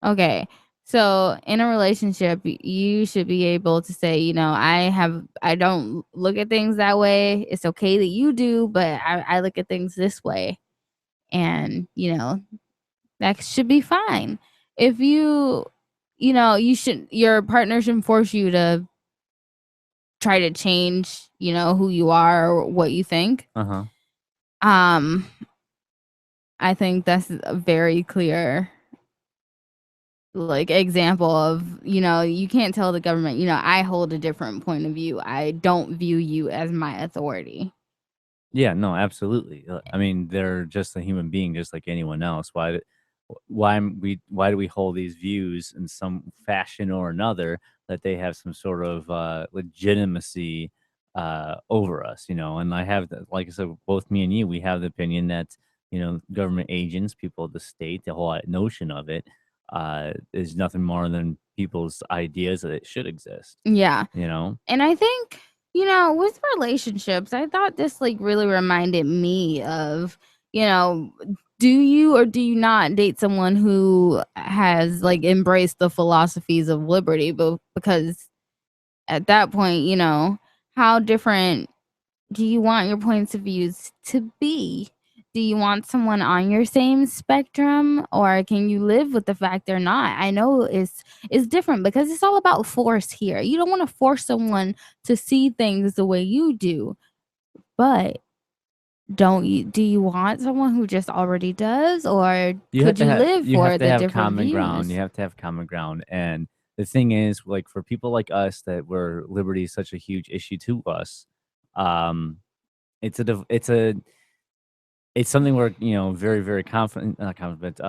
Okay. So in a relationship, you should be able to say, I don't look at things that way. It's okay that you do, but I look at things this way. And, that should be fine. If your partner shouldn't force you to try to change, who you are or what you think. Uh-huh. I think that's a very clear like example of, you can't tell the government, I hold a different point of view. I don't view you as my authority. Yeah, no, absolutely. I mean, they're just a human being, just like anyone else. Why do we hold these views in some fashion or another that they have some sort of legitimacy over us, And I have, like I said, both me and you, we have the opinion that, government agents, people of the state, the whole notion of it is nothing more than people's ideas that it should exist. Yeah. And I think, with relationships, I thought this like really reminded me of, do you or do you not date someone who has like embraced the philosophies of liberty? But because at that point, how different do you want your points of views to be? do you want someone on your same spectrum, or can you live with the fact they're not? I know it's different because it's all about force here. You don't want to force someone to see things the way you do, but do you want someone who just already does, or could you live for the different common ground. views? You have to have common ground. And the thing is, like, for people like us, that where liberty is such a huge issue to us, um, it's something we're, very, very confident, not confident,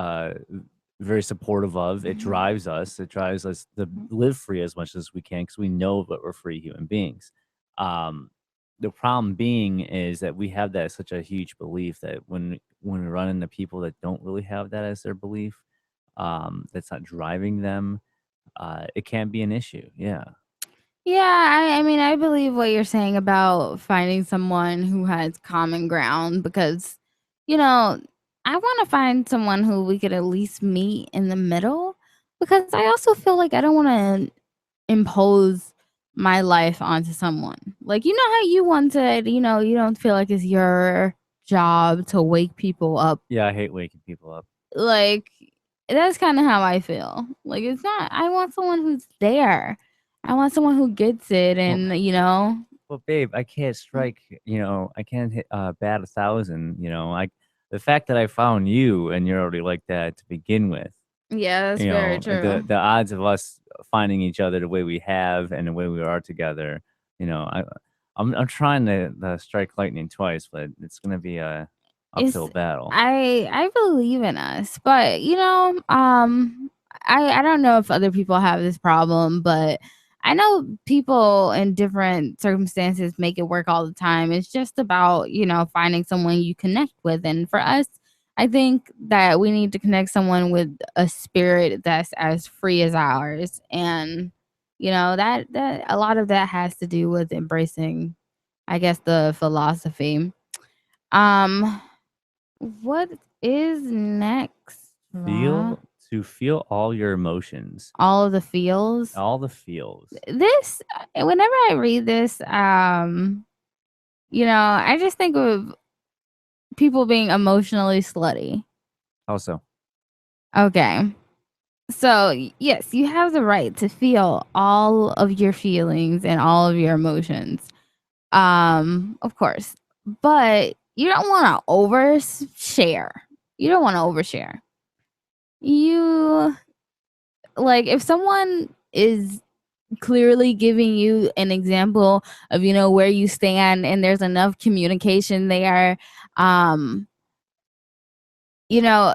very supportive of. It drives us. It drives us to live free as much as we can, because we know that we're free human beings. The problem being is that we have that as such a huge belief that when we run into people that don't really have that as their belief, that's not driving them, it can be an issue. Yeah. Yeah, I mean, I believe what you're saying about finding someone who has common ground because, I want to find someone who we could at least meet in the middle because I also feel like I don't want to impose my life onto someone. Like, you know how you once said, you don't feel like it's your job to wake people up. Yeah, I hate waking people up. Like, that's kind of how I feel. Like, it's not, I want someone who's there. I want someone who gets it and, Well, babe, I can't strike, I can't hit bat 1,000, the fact that I found you and you're already like that to begin with, yeah, that's very true. the odds of us finding each other the way we have and the way we are together, I'm trying to strike lightning twice, but it's gonna be a uphill battle. I believe in us, but I don't know if other people have this problem, but I know people in different circumstances make it work all the time. It's just about, finding someone you connect with. And for us, I think that we need to connect someone with a spirit that's as free as ours. And, that a lot of that has to do with embracing, I guess, the philosophy. What is next, Rob? Feel all your emotions, All of the feels. all the feels. This, whenever I read this, I just think of people being emotionally slutty. How so? Okay. So, yes, you have the right to feel all of your feelings and all of your emotions. Of course. But you don't want to overshare. You don't want to overshare. You, like, if someone is clearly giving you an example of, where you stand and there's enough communication there, you know,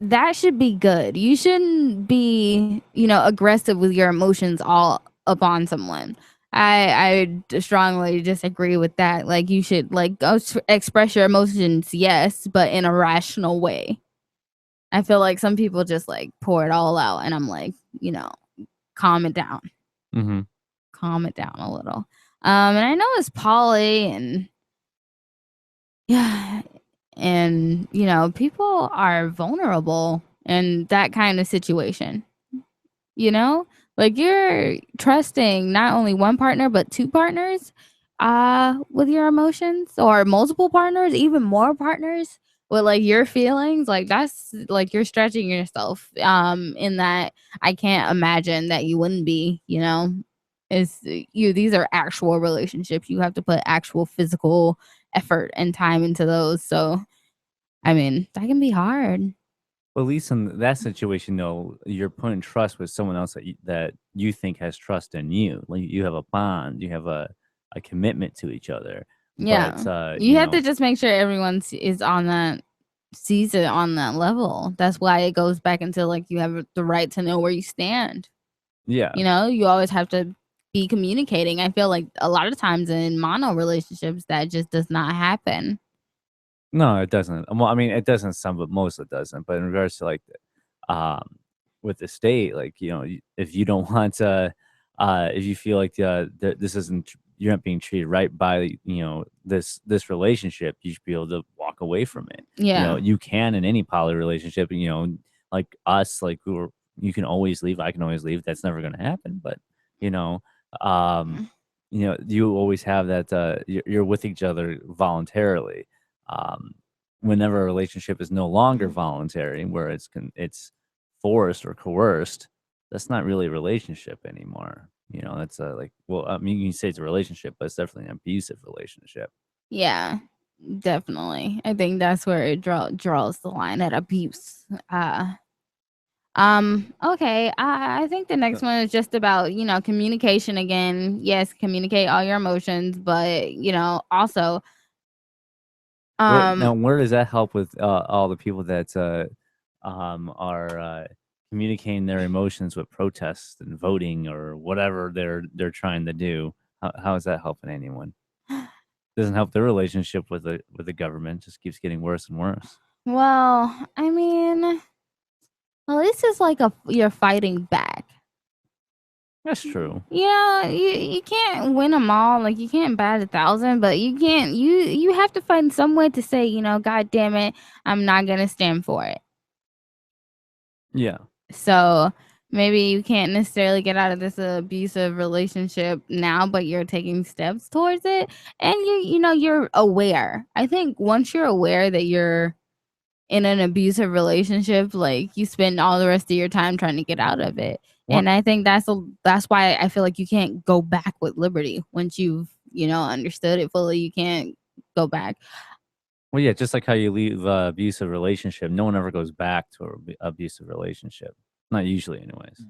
that should be good. You shouldn't be, aggressive with your emotions all upon someone. I strongly disagree with that. Like, you should, like, go express your emotions, yes, but in a rational way. I feel like some people just, like, pour it all out, and I'm like, calm it down. Mm-hmm. Calm it down a little. And I know it's poly, and yeah, and people are vulnerable in that kind of situation. Like, you're trusting not only one partner but two partners with your emotions, or multiple partners, even more partners with, like, your feelings. Like, that's, like, you're stretching yourself in that. I can't imagine that you wouldn't be. These are actual relationships. You have to put actual physical effort and time into those. So I mean, that can be hard. Well, at least in that situation, though, you're putting trust with someone else that you think has trust in you. Like, you have a bond, you have a commitment to each other. Yeah, but you have to just make sure everyone is on that, sees it on that level. That's why it goes back into, like, you have the right to know where you stand. Yeah, You always have to be communicating. I feel like a lot of times in mono relationships that just does not happen. no, it doesn't. Well, I mean, it doesn't some, but most it doesn't. But in regards to, like, um, with the state, like, if you don't want to, if you feel like this isn't, you're not being treated right by, this relationship, you should be able to walk away from it. Yeah. You can in any poly relationship. Like us, like, you can always leave. I can always leave. That's never going to happen. But um, you always have that. You're with each other voluntarily. whenever a relationship is no longer voluntary, where it's forced or coerced, that's not really a relationship anymore. You know, that's like, well, I mean, you can say it's a relationship, but it's definitely an abusive relationship. Yeah, definitely. I think that's where it draws the line at abuse. Okay. I think the next one is just about, communication again. Yes, communicate all your emotions, but also Now, where does that help with all the people that are communicating their emotions with protests and voting or whatever they're trying to do? How is that helping anyone? Doesn't help their relationship with the government. Just keeps getting worse and worse. well, I mean, well, this is like you're fighting back. That's true. Yeah, you can't win them all. Like you can't bat 1,000, but you can't. You have to find some way to say, God damn it, I'm not gonna stand for it. Yeah. So maybe you can't necessarily get out of this abusive relationship now, but you're taking steps towards it, and you're aware. I think once you're aware that you're in an abusive relationship, like you spend all the rest of your time trying to get out of it. And I think that's why I feel like you can't go back with liberty once you've understood it fully. You can't go back. Well, yeah, just like how you leave an abusive relationship, no one ever goes back to an abusive relationship. Not usually, anyways.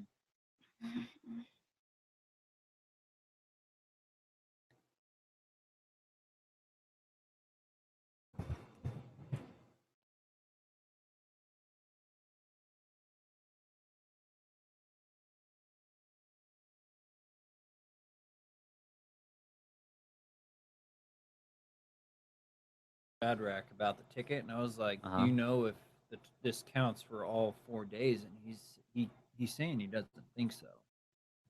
Bad rack about the ticket, and I was like, Uh-huh. "Do you know if this counts for all 4 days?" And he's saying he doesn't think so,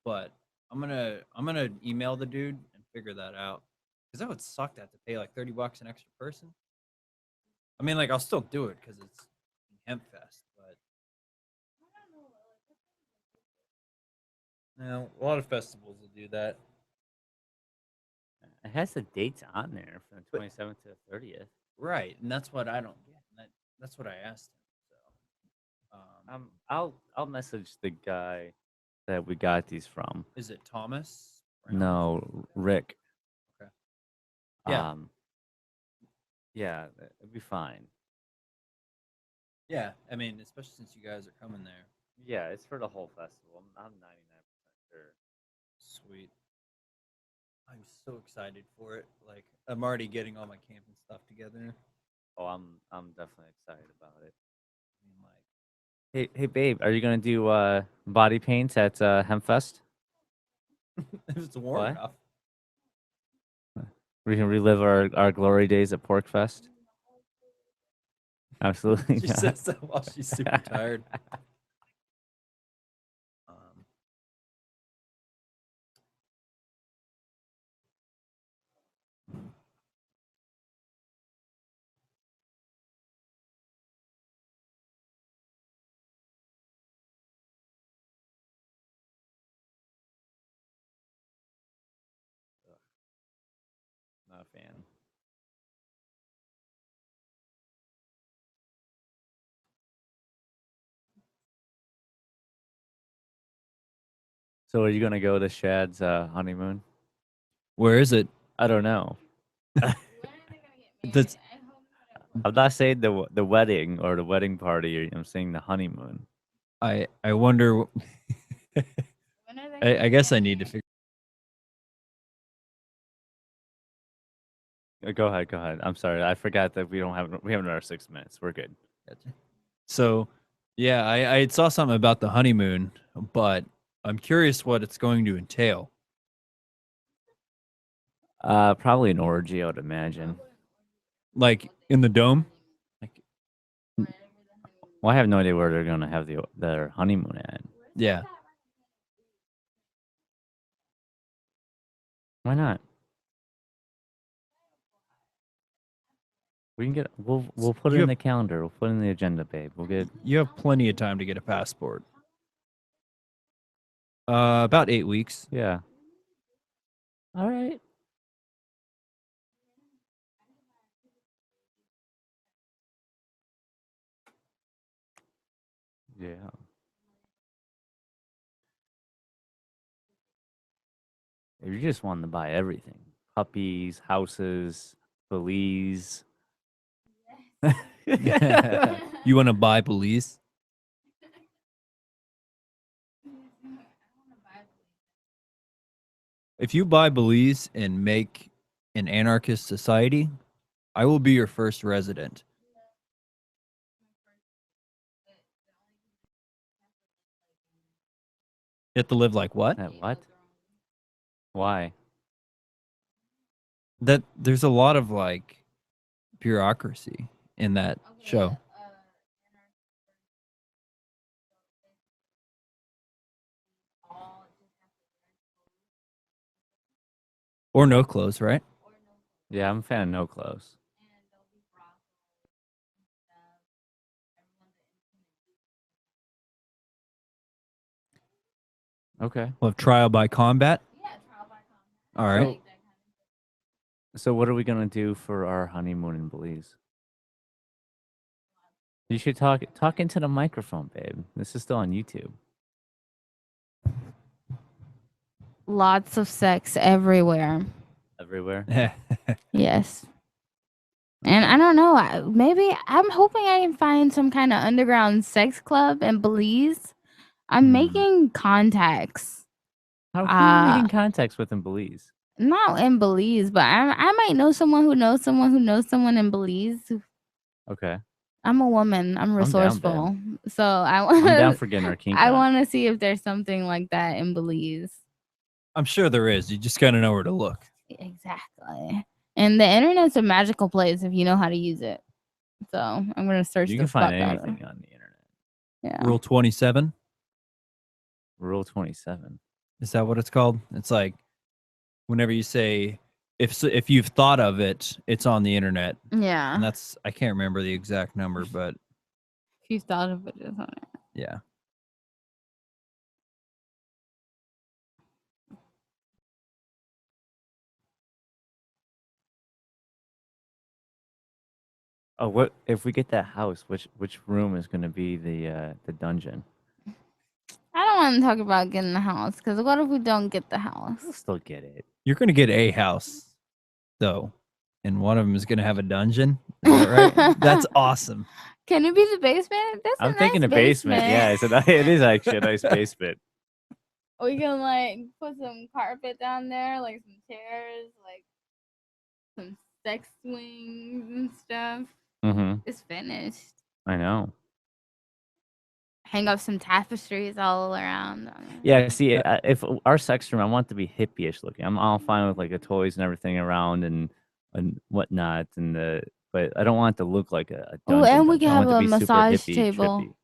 but I'm gonna email the dude and figure that out, because that would suck to have to pay like $30 an extra person. I mean, like I'll still do it because it's Hemp Fest, but now a lot of festivals will do that. It has the dates on there from the 27th to the 30th. Right, and that's what I don't get. That's what I asked him. So, I'll message the guy that we got these from. is it Thomas? Brown? No, Rick. Okay. Yeah. Yeah, it'd be fine. Yeah, I mean, especially since you guys are coming there. Yeah, it's for the whole festival. I'm 99% sure. Sweet. I'm so excited for it. Like, I'm already getting all my camping stuff together. Oh, I'm definitely excited about it. I mean, like, Hey, babe, are you gonna do body paints at Hempfest? if it's warm What? enough. We can relive our glory days at Porkfest. Absolutely. She not. says that while she's super tired. Not a fan. So are you gonna go to Shad's honeymoon? Where is it? I don't know. That's I'm not saying the wedding or the wedding party. I'm saying the honeymoon. I wonder. I guess I need to figure. Go ahead. I'm sorry. I forgot that we have another 6 minutes. We're good. So, yeah, I saw something about the honeymoon, but I'm curious what it's going to entail. Probably an orgy, I would imagine. Like in the dome. Well, I have no idea where they're gonna have their honeymoon at. Yeah. Why not? We can get. We'll put it in the calendar. We'll put it in the agenda, babe. We'll get. You have plenty of time to get a passport. About 8 weeks. Yeah. All right. Yeah. If you just wanted to buy everything, puppies, houses, Belize. You want to buy Belize? If you buy Belize and make an anarchist society, I will be your first resident. You have to live like what? What? Why? That there's a lot of like bureaucracy in that show. Or no clothes, right? Yeah, I'm a fan of no clothes. Okay. We'll have trial by combat. Yeah, trial by combat. All right. So what are we gonna do for our honeymoon in Belize? You should talk into the microphone, babe. This is still on YouTube. Lots of sex everywhere. Everywhere. Yes. And I don't know. Maybe I'm hoping I can find some kind of underground sex club in Belize. I'm making contacts. How are you making contacts with in Belize? Not in Belize, but I might know someone who knows someone who knows someone in Belize. Okay. I'm a woman. I'm resourceful. So I'm down for getting our kink I on. want to see if there's something like that in Belize. I'm sure there is. You just gotta know where to look. Exactly. And the internet's a magical place if you know how to use it. So I'm gonna search. You can find anything on the internet. Yeah. Rule 27. Rule 27. Is that what it's called? It's like whenever you say if you've thought of it, it's on the internet. Yeah. And that's I can't remember the exact number, but If you thought of it, it's on it. yeah. Oh, what if we get that house? Which room is going to be the dungeon? I don't want to talk about getting the house because what if we don't get the house? We'll still get it. You're gonna get a house, though, and one of them is gonna have a dungeon. Is that right? That's awesome. Can it be the basement? That's I'm a thinking nice a basement. Yeah, it is actually a nice basement. We can like put some carpet down there, like some chairs, like some sex swings and stuff. Mm-hmm. It's finished. I know. Hang up some tapestries all around. Yeah, see, if our sex room, I want it to be hippie-ish looking. I'm all fine with like the toys and everything around and whatnot, but I don't want it to look like a dungeon. Oh, and we dungeon. can I have want a it to be super massage hippie, table.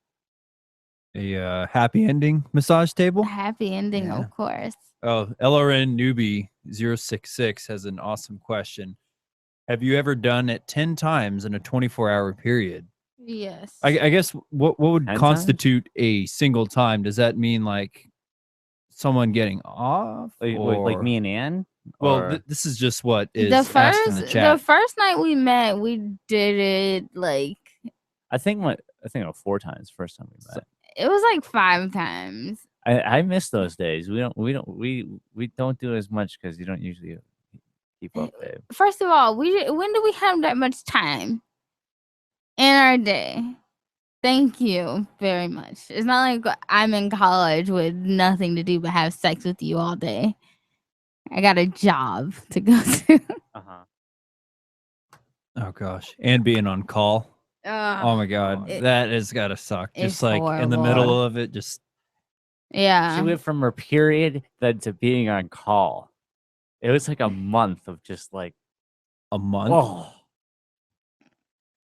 trippy. A happy ending massage table. Happy ending, Yeah. of course. Oh, LRN newbie 066 has an awesome question. Have you ever done it 10 times in a 24-hour period? Yes. I guess what would 10 constitute a single time? Does that mean like someone getting off? Like me and Ann? Well, this is just what is the asked in the chat. The first night we met, we did it like I think 4 times first time we met. it was like 5 times. I miss those days. We don't do as much because you don't usually keep up, babe. First of all, when do we have that much time in our day? Thank you very much. It's not like I'm in college with nothing to do but have sex with you all day. I got a job to go to. Oh gosh, and being on call. Oh my god, that has got to suck. Just like horrible. In the middle of it, just yeah. She went from her period then to being on call. It was like a month of just like a month. Whoa.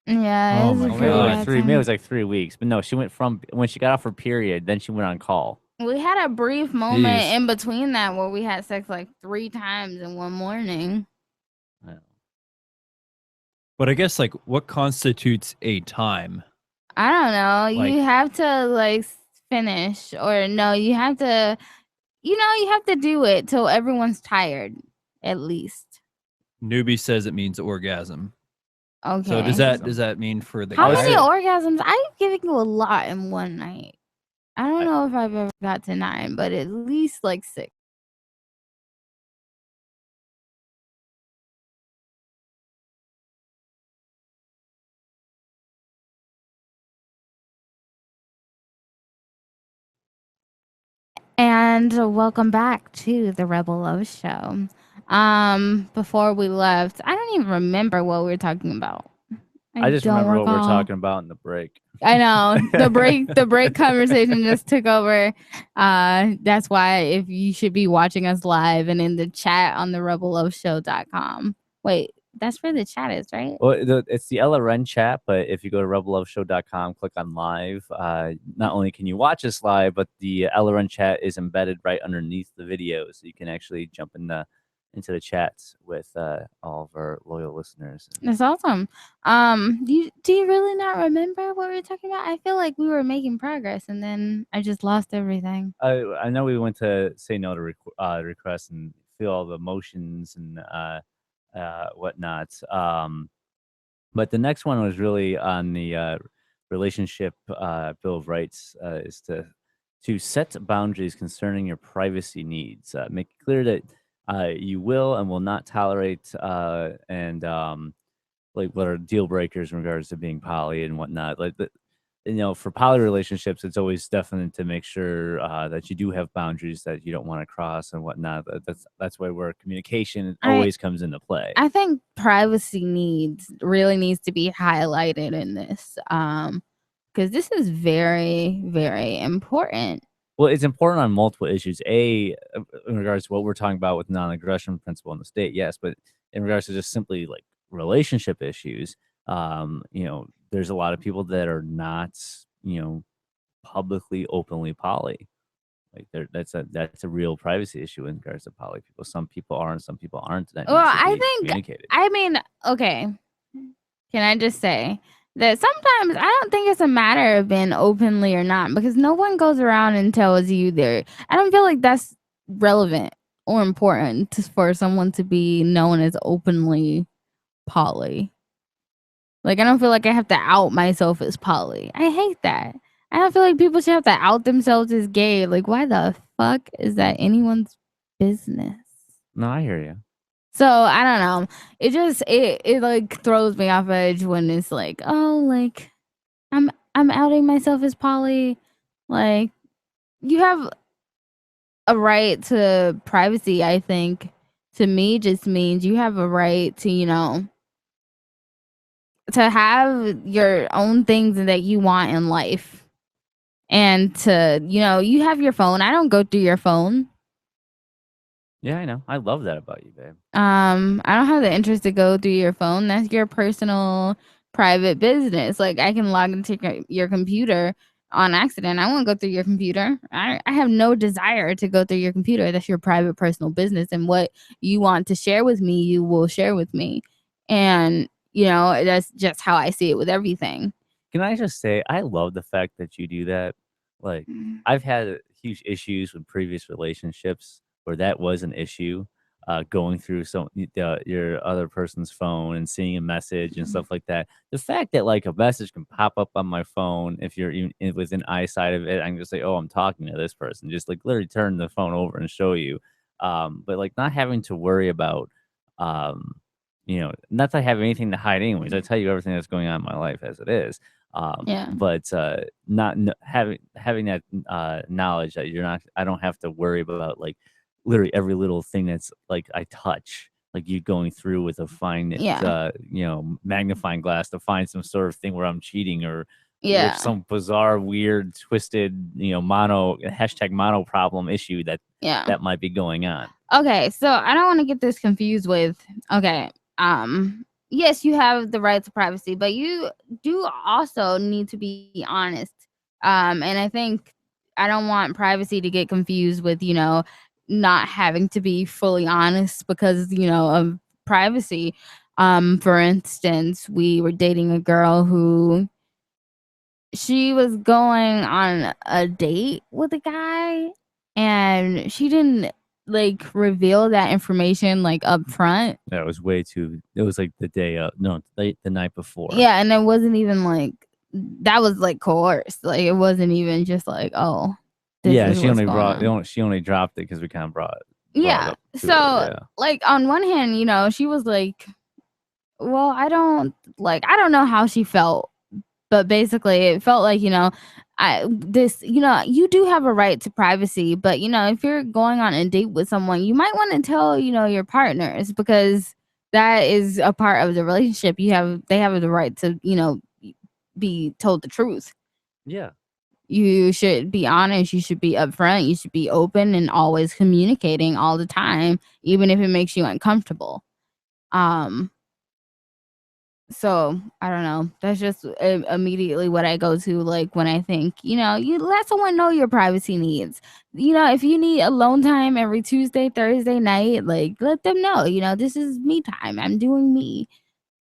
Yeah. Oh my god. Maybe it was like 3 weeks, but no, she went from when she got off her period, then she went on call. We had a brief moment in between that where we had sex like 3 times in one morning. Yeah. But I guess like what constitutes a time? I don't know. Like, you have to like finish or no, you have to you have to do it till everyone's tired at least. Newbie says it means orgasm. Okay. So does that mean for the How guy? many orgasms? I've given you a lot in one night. I don't know if I've ever got to 9, but at least like 6. And welcome back to the Rebel Love Show. Before we left, I don't even remember what we were talking about. I just don't remember what recall. we're talking about in the break. I know the break conversation just took over. That's why if you should be watching us live and in the chat on the rebelloveshow.com. Wait, that's where the chat is, right? Well, it's the LRN chat, but if you go to rebelloveshow.com, click on live, not only can you watch us live, but the LRN chat is embedded right underneath the video, so you can actually jump into the chats with all of our loyal listeners. That's awesome. Do you really not remember what we were talking about? I feel like we were making progress, and then I just lost everything. I know we went to say no to requests and feel all the emotions and whatnot. But the next one was really on the relationship Bill of Rights, is to set boundaries concerning your privacy needs. Make it clear that you will and will not tolerate and like what are deal breakers in regards to being poly and whatnot. Like for poly relationships, it's always definite to make sure that you do have boundaries that you don't want to cross and whatnot. That's where communication always comes into play. I think privacy really needs to be highlighted in this, because this is very, very important. Well, it's important on multiple issues. In regards to what we're talking about with non-aggression principle in the state, yes, but in regards to just simply like relationship issues, there's a lot of people that are not, publicly openly poly. Like that's a real privacy issue in regards to poly people. Some people are and some people aren't. That Well, needs to be I think communicated. I mean, okay. Can I just say that sometimes I don't think it's a matter of being openly or not, because no one goes around and tells you they're. I don't feel like that's relevant or important for someone to be known as openly poly. Like, I don't feel like I have to out myself as poly. I hate that. I don't feel like people should have to out themselves as gay. Like, why the fuck is that anyone's business? No, I hear you. So I don't know. It just it like throws me off edge when it's like, oh, like I'm outing myself as poly. Like, you have a right to privacy. I think to me just means you have a right to to have your own things that you want in life, and to you have your phone. I don't go through your phone. Yeah, I know. I love that about you, babe. I don't have the interest to go through your phone. That's your personal, private business. Like, I can log into your computer on accident. I won't go through your computer. I have no desire to go through your computer. That's your private, personal business. And what you want to share with me, you will share with me. And, that's just how I see it with everything. Can I just say, I love the fact that you do that. Like, I've had huge issues with previous relationships where that was an issue, going through your other person's phone and seeing a message and stuff like that. The fact that like a message can pop up on my phone if you're even within eyesight of it, I can just say, "Oh, I'm talking to this person." Just like literally turn the phone over and show you. But like not having to worry about, not that I have anything to hide anyways. I tell you everything that's going on in my life as it is. But not having that knowledge that I don't have to worry about like literally every little thing that's like I touch, like you going through with a fine magnifying glass to find some sort of thing where I'm cheating or some bizarre, weird, twisted, mono problem issue that might be going on. Okay, so I don't want to get this confused with yes, you have the right to privacy, but you do also need to be honest. And I think I don't want privacy to get confused with, not having to be fully honest because, of privacy. For instance, we were dating a girl who she was going on a date with a guy, and she didn't like reveal that information like up front. Yeah, it was way too. It was like the day of, no, the night before. Yeah, and it wasn't even like that was like coerced. Like it wasn't even just like, oh, this yeah, is she what's only going brought. on. She only dropped it because we kind of brought it Yeah. up to So her, yeah. like on one hand, you know, she was like, well, I don't know how she felt, but basically it felt like, you know, you do have a right to privacy, but you know, if you're going on a date with someone, you might want to tell, you know, your partners, because that is a part of the relationship. They have the right to, you know, be told the truth. Yeah. You should be honest, you should be upfront, you should be open and always communicating all the time, even if it makes you uncomfortable. So I don't know. That's just immediately what I go to, like when I think, you know, you let someone know your privacy needs. You know, if you need alone time every Tuesday, Thursday night, like let them know, you know, this is me time. I'm doing me.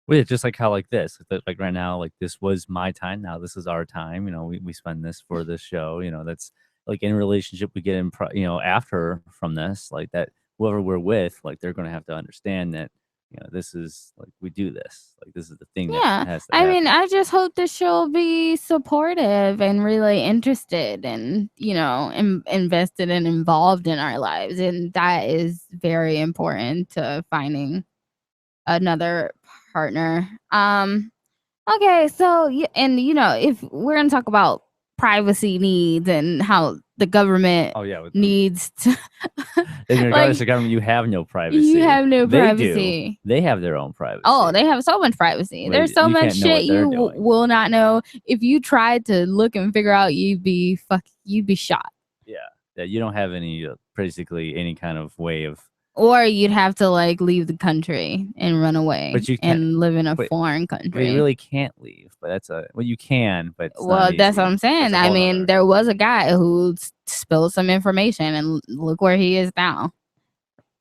Well, yeah, just like how like this, like right now, like this was my time. Now this is our time. You know, we spend this for this show. You know, that's like in a relationship we get in, you know, after from this, like that, whoever we're with, like they're going to have to understand that, you know, this is like we do this. Like this is the thing Yeah. that has to I happen. mean, I just hope that she'll be supportive and really interested and, you know, invested and involved in our lives. And that is very important to finding another partner. Okay, so and you know, if we're gonna talk about privacy needs and how the government Oh yeah, needs to in regards to like government, you have no privacy. you have no They privacy. do. They have their own privacy. Oh, they have so much privacy. There's so you much can't know what shit they're you doing. will not know. If you tried to look and figure out, you'd be shot. Yeah, you don't have any basically any kind of way of. Or you'd have to like leave the country and run away But you can't, and live in a foreign But country. you really can't leave. But that's you can, but it's Well, not that's easy. what I'm saying. I mean, there was a guy who spilled some information, and look where he is now.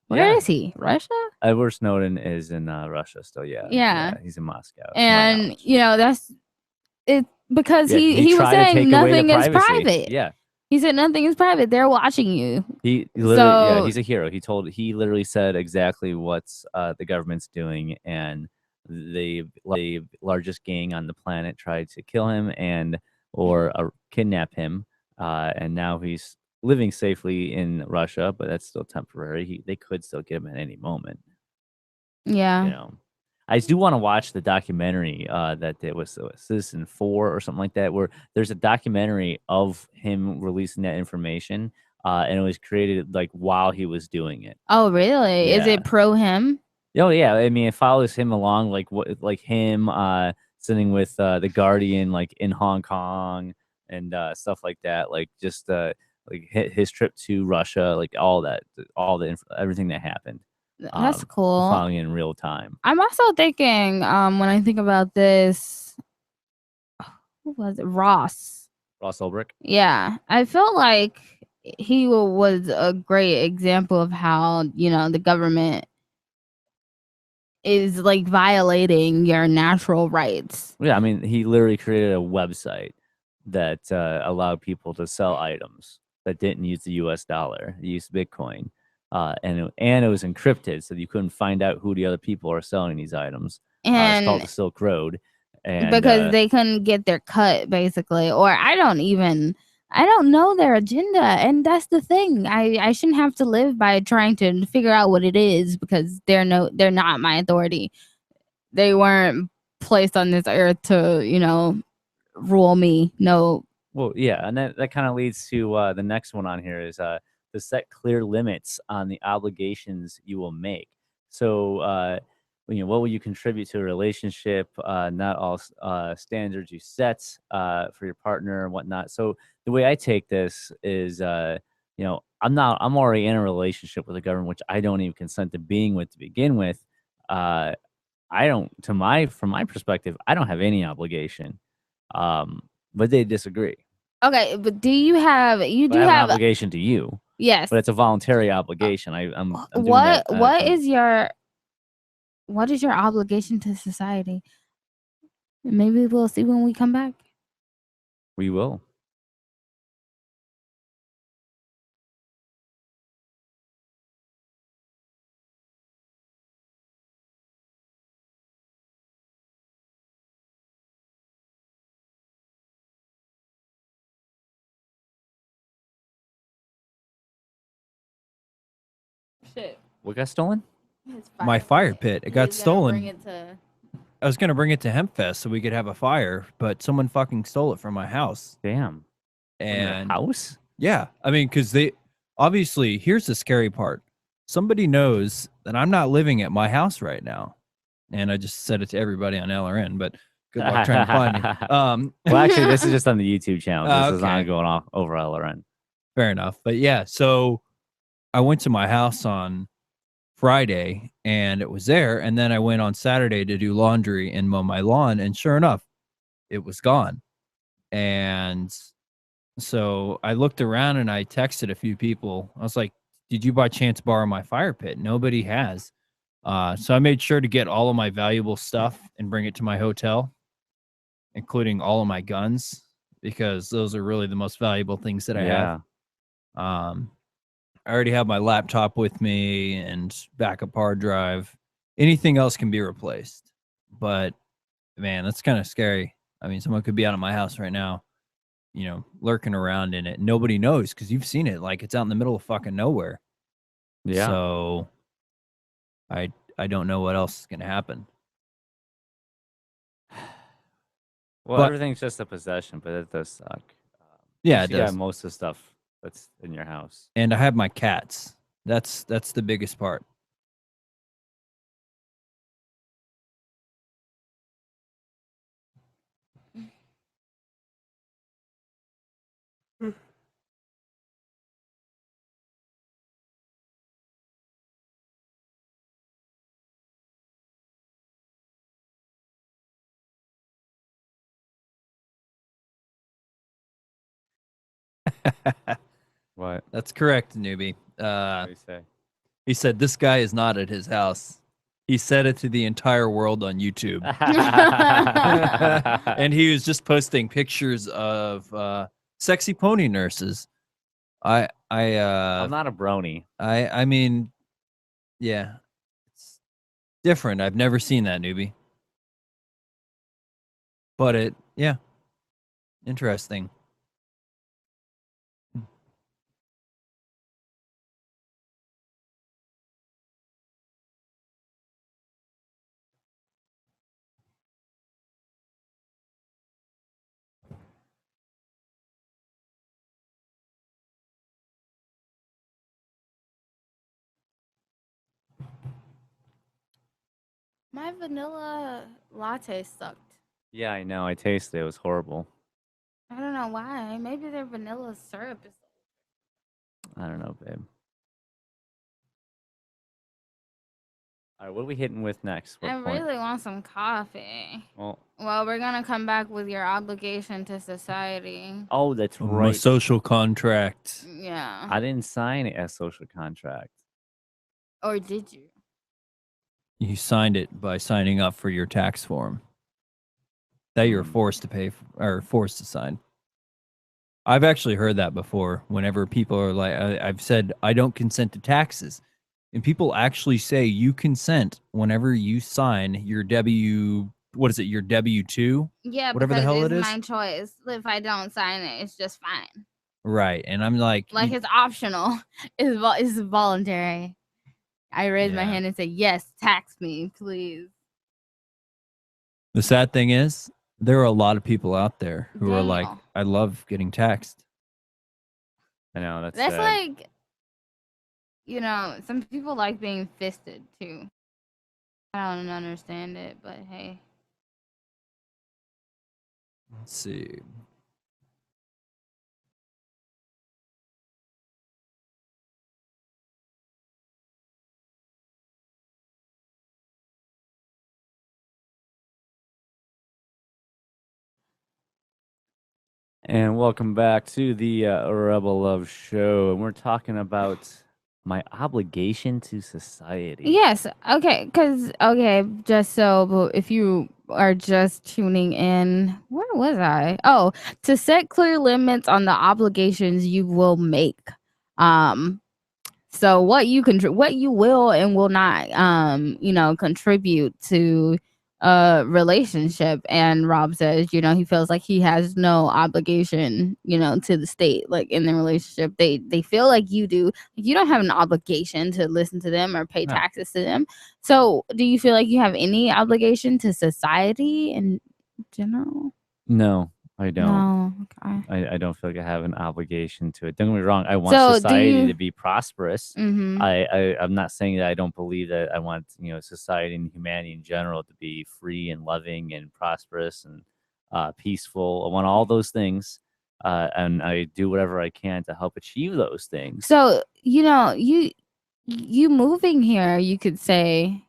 Where is he? Russia? Edward Snowden is in Russia still. Yeah, he's in Moscow. And you know that's it because he was tried to saying take away the nothing is privacy. private. Yeah. He said nothing is private. They're watching you. He literally, he's a hero. He literally said exactly what's the government's doing, and the largest gang on the planet tried to kill him or kidnap him, and now he's living safely in Russia, but that's still temporary. They could still get him at any moment. Yeah. You know. I do want to watch the documentary that it was Citizen 4 or something like that, where there's a documentary of him releasing that information, and it was created like while he was doing it. Oh, really? Yeah. Is it pro him? Oh yeah, I mean it follows him along, like him sitting with the Guardian like in Hong Kong and stuff like that, like just like his trip to Russia, like all the everything that happened. That's cool. Following in real time. I'm also thinking, when I think about this, who was it? Ross Ulbricht? Yeah. I felt like he was a great example of how, you know, the government is like violating your natural rights. Yeah, I mean, he literally created a website that allowed people to sell items that didn't use the U.S. dollar, they used Bitcoin. And it was encrypted, so you couldn't find out who the other people are selling these items. It's called the Silk Road, and because they couldn't get their cut, basically. Or I don't know their agenda, and that's the thing. I shouldn't have to live by trying to figure out what it is, because they're not my authority. They weren't placed on this earth to, you know, rule me. No. Well, yeah, and that kind of leads to the next one on here is to set clear limits on the obligations you will make. So, you know, what will you contribute to a relationship? Not all standards you set for your partner and whatnot. So the way I take this is, you know, I'm already in a relationship with the government, which I don't even consent to being with to begin with. I don't, from my perspective, I don't have any obligation. But they disagree. Okay, but you have an obligation to you. Yes, but it's a voluntary obligation. I'm what is your obligation to society? Maybe we'll see when we come back. We will. shit. What got stolen? My fire pit. It got stolen. Bring it to... I was gonna bring it to Hempfest so we could have a fire, but someone fucking stole it from my house. Damn. And From your house? yeah, I mean, because they obviously, here's the scary part. Somebody knows that I'm not living at my house right now, and I just said it to everybody on LRN. But good luck trying to find me. Well, actually, this is just on the YouTube channel. This is okay. not going off over LRN. Fair enough. But yeah, so I went to my house on Friday and it was there. And then I went on Saturday to do laundry and mow my lawn. And sure enough, it was gone. And so I looked around and I texted a few people. I was like, did you by chance borrow my fire pit? Nobody has. So I made sure to get all of my valuable stuff and bring it to my hotel, including all of my guns, because those are really the most valuable things that I have. I already have my laptop with me and backup hard drive. Anything else can be replaced. But man, that's kind of scary. I mean, someone could be out of my house right now, you know, lurking around in it. Nobody knows because you've seen it. Like, it's out in the middle of fucking nowhere. Yeah. So I don't know what else is going to happen. Well, But- everything's just a possession, but it does suck. Yeah, You it does. got most of the stuff that's in your house. And I have my cats. That's the biggest part. What? That's correct, newbie. What do you say? He said this guy is not at his house. He said it to the entire world on YouTube. And he was just posting pictures of sexy pony nurses. I'm not a brony. I mean, yeah, it's different. I've never seen that, newbie. But yeah, interesting. My vanilla latte sucked. Yeah, I know. I tasted it. It was horrible. I don't know why. Maybe their vanilla syrup is... I don't know, babe. All right, what are we hitting with next? What I point? really want some coffee. Well, we're gonna come back with your obligation to society. oh, that's My right. social contract. Yeah. I didn't sign a social contract. Or did you? You signed it by signing up for your tax form that you're forced to pay or forced to sign. I've actually heard that before. Whenever people are like, I've said I don't consent to taxes, and people actually say you consent whenever you sign your your W-2? Yeah, Whatever the hell it's it is. my choice. If I don't sign it, it's just fine. Right, and I'm like, It's optional. It's voluntary. I raise my Yeah. hand and say, yes, tax me, please. the sad thing is, there are a lot of people out there who are like, Daniel. I love getting taxed. I know that's That's sad. like, some people like being fisted too. I don't understand it, but hey. Let's see. And welcome back to the Rebel Love Show. And we're talking about my obligation to society. Yes. Okay. Just so if you are just tuning in, where was I? Oh, to set clear limits on the obligations you will make. So what you will and will not, contribute to relationship. And Rob says, he feels like he has no obligation, to the state, like in the relationship. They feel like you do. You don't have an obligation to listen to them or pay taxes to them. So do you feel like you have any obligation to society in general? No, I don't. No, okay. I don't feel like I have an obligation to it. Don't get me wrong. I want society to be prosperous. Mm-hmm. I'm not saying that I don't believe that. I want society and humanity in general to be free and loving and prosperous and peaceful. I want all those things, and I do whatever I can to help achieve those things. So you moving here, you could say,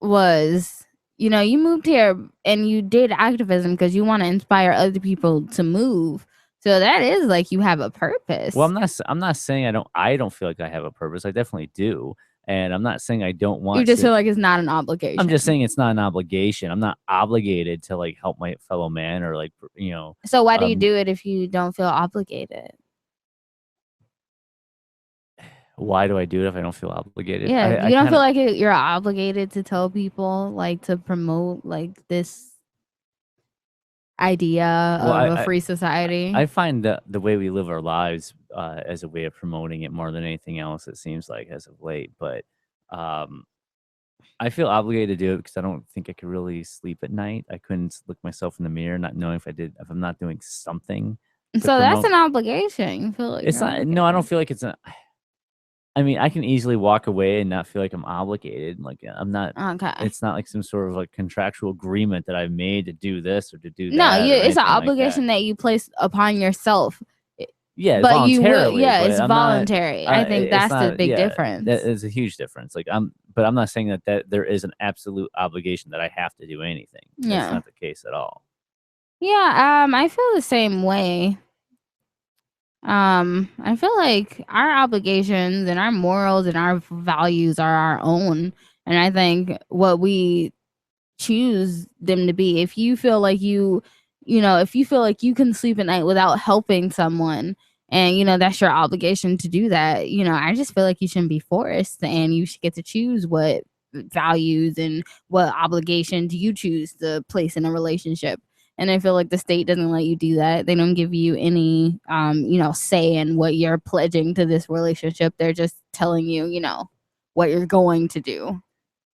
was you moved here and you did activism because you want to inspire other people to move. So that is like you have a purpose. Well, I'm not saying I don't feel like I have a purpose. I definitely do. And I'm not saying I don't want to. You just feel like it's not an obligation. I'm just saying it's not an obligation. I'm not obligated to like help my fellow man or like, So why do you do it if you don't feel obligated? Why do I do it if I don't feel obligated? Yeah, you don't feel like you're obligated to tell people, like, to promote like this idea of a free society. I find that the way we live our lives as a way of promoting it more than anything else, it seems like, as of late. But I feel obligated to do it because I don't think I could really sleep at night. I couldn't look myself in the mirror not knowing if I'm not doing something. So that's an obligation. You feel like it's not. obligated. No, I don't feel like it's a. I mean, I can easily walk away and not feel like I'm obligated. Like I'm not. Okay. It's not like some sort of like contractual agreement that I've made to do this or to do that. No, it's an obligation that you place upon yourself. Yeah, but voluntarily. It's voluntary. I think that's the big difference. That is a huge difference. Like but I'm not saying that there is an absolute obligation that I have to do anything. Yeah, that's not the case at all. Yeah, I feel the same way. I feel like our obligations and our morals and our values are our own, and I think what we choose them to be. If you feel like if you feel like you can sleep at night without helping someone, and that's your obligation to do that, I just feel like you shouldn't be forced, and you should get to choose what values and what obligations you choose to place in a relationship. And I feel like the state doesn't let you do that. They don't give you any, say in what you're pledging to this relationship. They're just telling you, what you're going to do.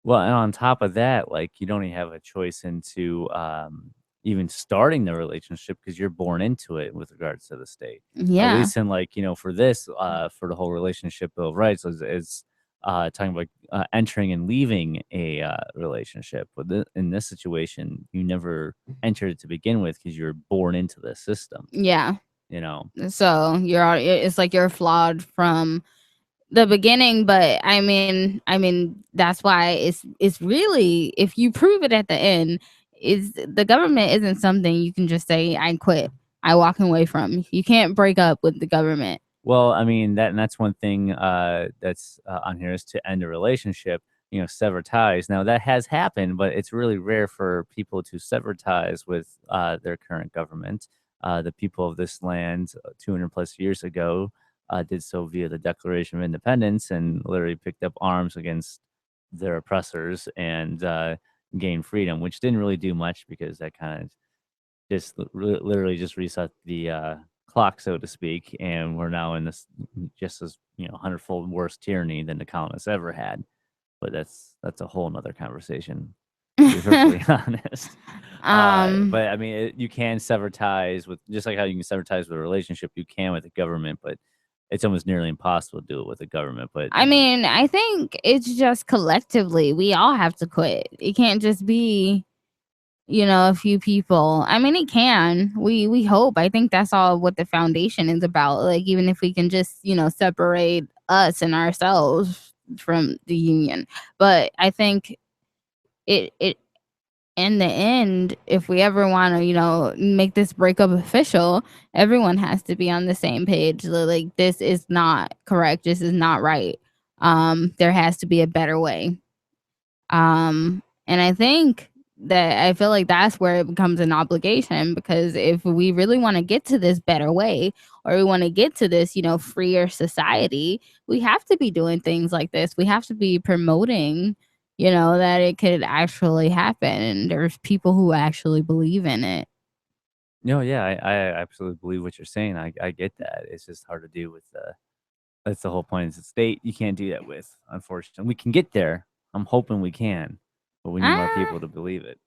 Well, and on top of that, like you don't even have a choice into even starting the relationship because you're born into it with regards to the state. Yeah. At least in like, for this, for the whole relationship bill of rights is talking about entering and leaving a relationship. But in this situation, you never entered it to begin with because you're born into the system. Yeah. So it's like you're flawed from the beginning, but I mean that's why it's really, if you prove it at the end, is the government isn't something you can just say I quit, I walk away from. You can't break up with the government. Well, I mean that's one thing that's on here is to end a relationship, sever ties. Now that has happened, but it's really rare for people to sever ties with their current government. The people of this land 200 plus years ago did so via the Declaration of Independence and literally picked up arms against their oppressors and gained freedom, which didn't really do much because that kind of just literally just reset the clock, so to speak, and we're now in this just as 100-fold worse tyranny than the colonists ever had. But that's a whole nother conversation, to be perfectly honest. But I mean, you can sever ties with, just like how you can sever ties with a relationship, you can with the government, but it's almost nearly impossible to do it with the government. But I mean, I think it's just collectively we all have to quit. It can't just be a few people. I mean, it can. We hope. I think that's all what the foundation is about. Like, even if we can just, separate us and ourselves from the union. But I think it in the end, if we ever want to, make this breakup official, everyone has to be on the same page. Like, this is not correct. This is not right. There has to be a better way. And I think that I feel like that's where it becomes an obligation, because if we really want to get to this better way, or we want to get to this, freer society, we have to be doing things like this. We have to be promoting, you know, that it could actually happen, and there's people who actually believe in it. No, yeah, I absolutely believe what you're saying. I get that. It's just hard to do with that's the whole point. It's a state you can't do that with, unfortunately. We can get there. I'm hoping we can, but we need more people to believe it.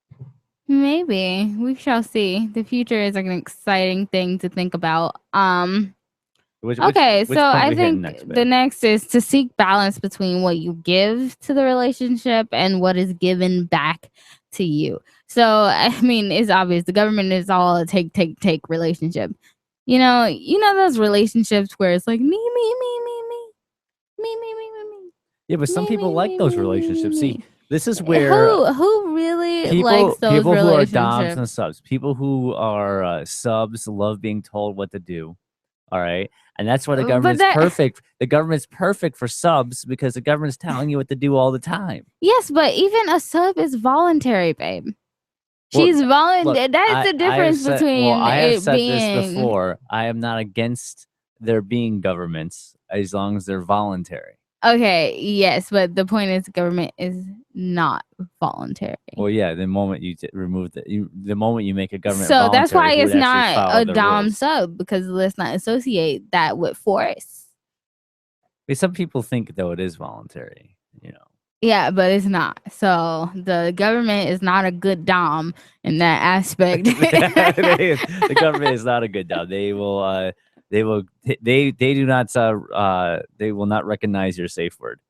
Maybe. We shall see. The future is like an exciting thing to think about. Which So point I we hitting think next, the babe? next is to seek balance between what you give to the relationship and what is given back to you. So I mean, it's obvious the government is all a take relationship. You know those relationships where it's like me. Yeah, but some Me, people me, like me, those me, me, relationships. me, See, me. this is where Who really likes those people who are doms relationships? and subs, people who are subs love being told what to do. All right, and that's why the But government's that perfect. The government's perfect for subs because the government's telling you what to do all the time. yes, but even a sub is voluntary, babe. Well, She's look, voluntary. That is the difference between I have it said this being before. I am not against there being governments as long as they're voluntary. okay. Yes, but the point is, government is not voluntary. Well, yeah. The moment you remove the moment you make a government So voluntary, that's why who would it's actually not follow a the dom rules. sub, because let's not associate that with force. Some people think though it is voluntary. You know. Yeah, but it's not. So the government is not a good dom in that aspect. The government is not a good dom. They do not they will not recognize your safe word.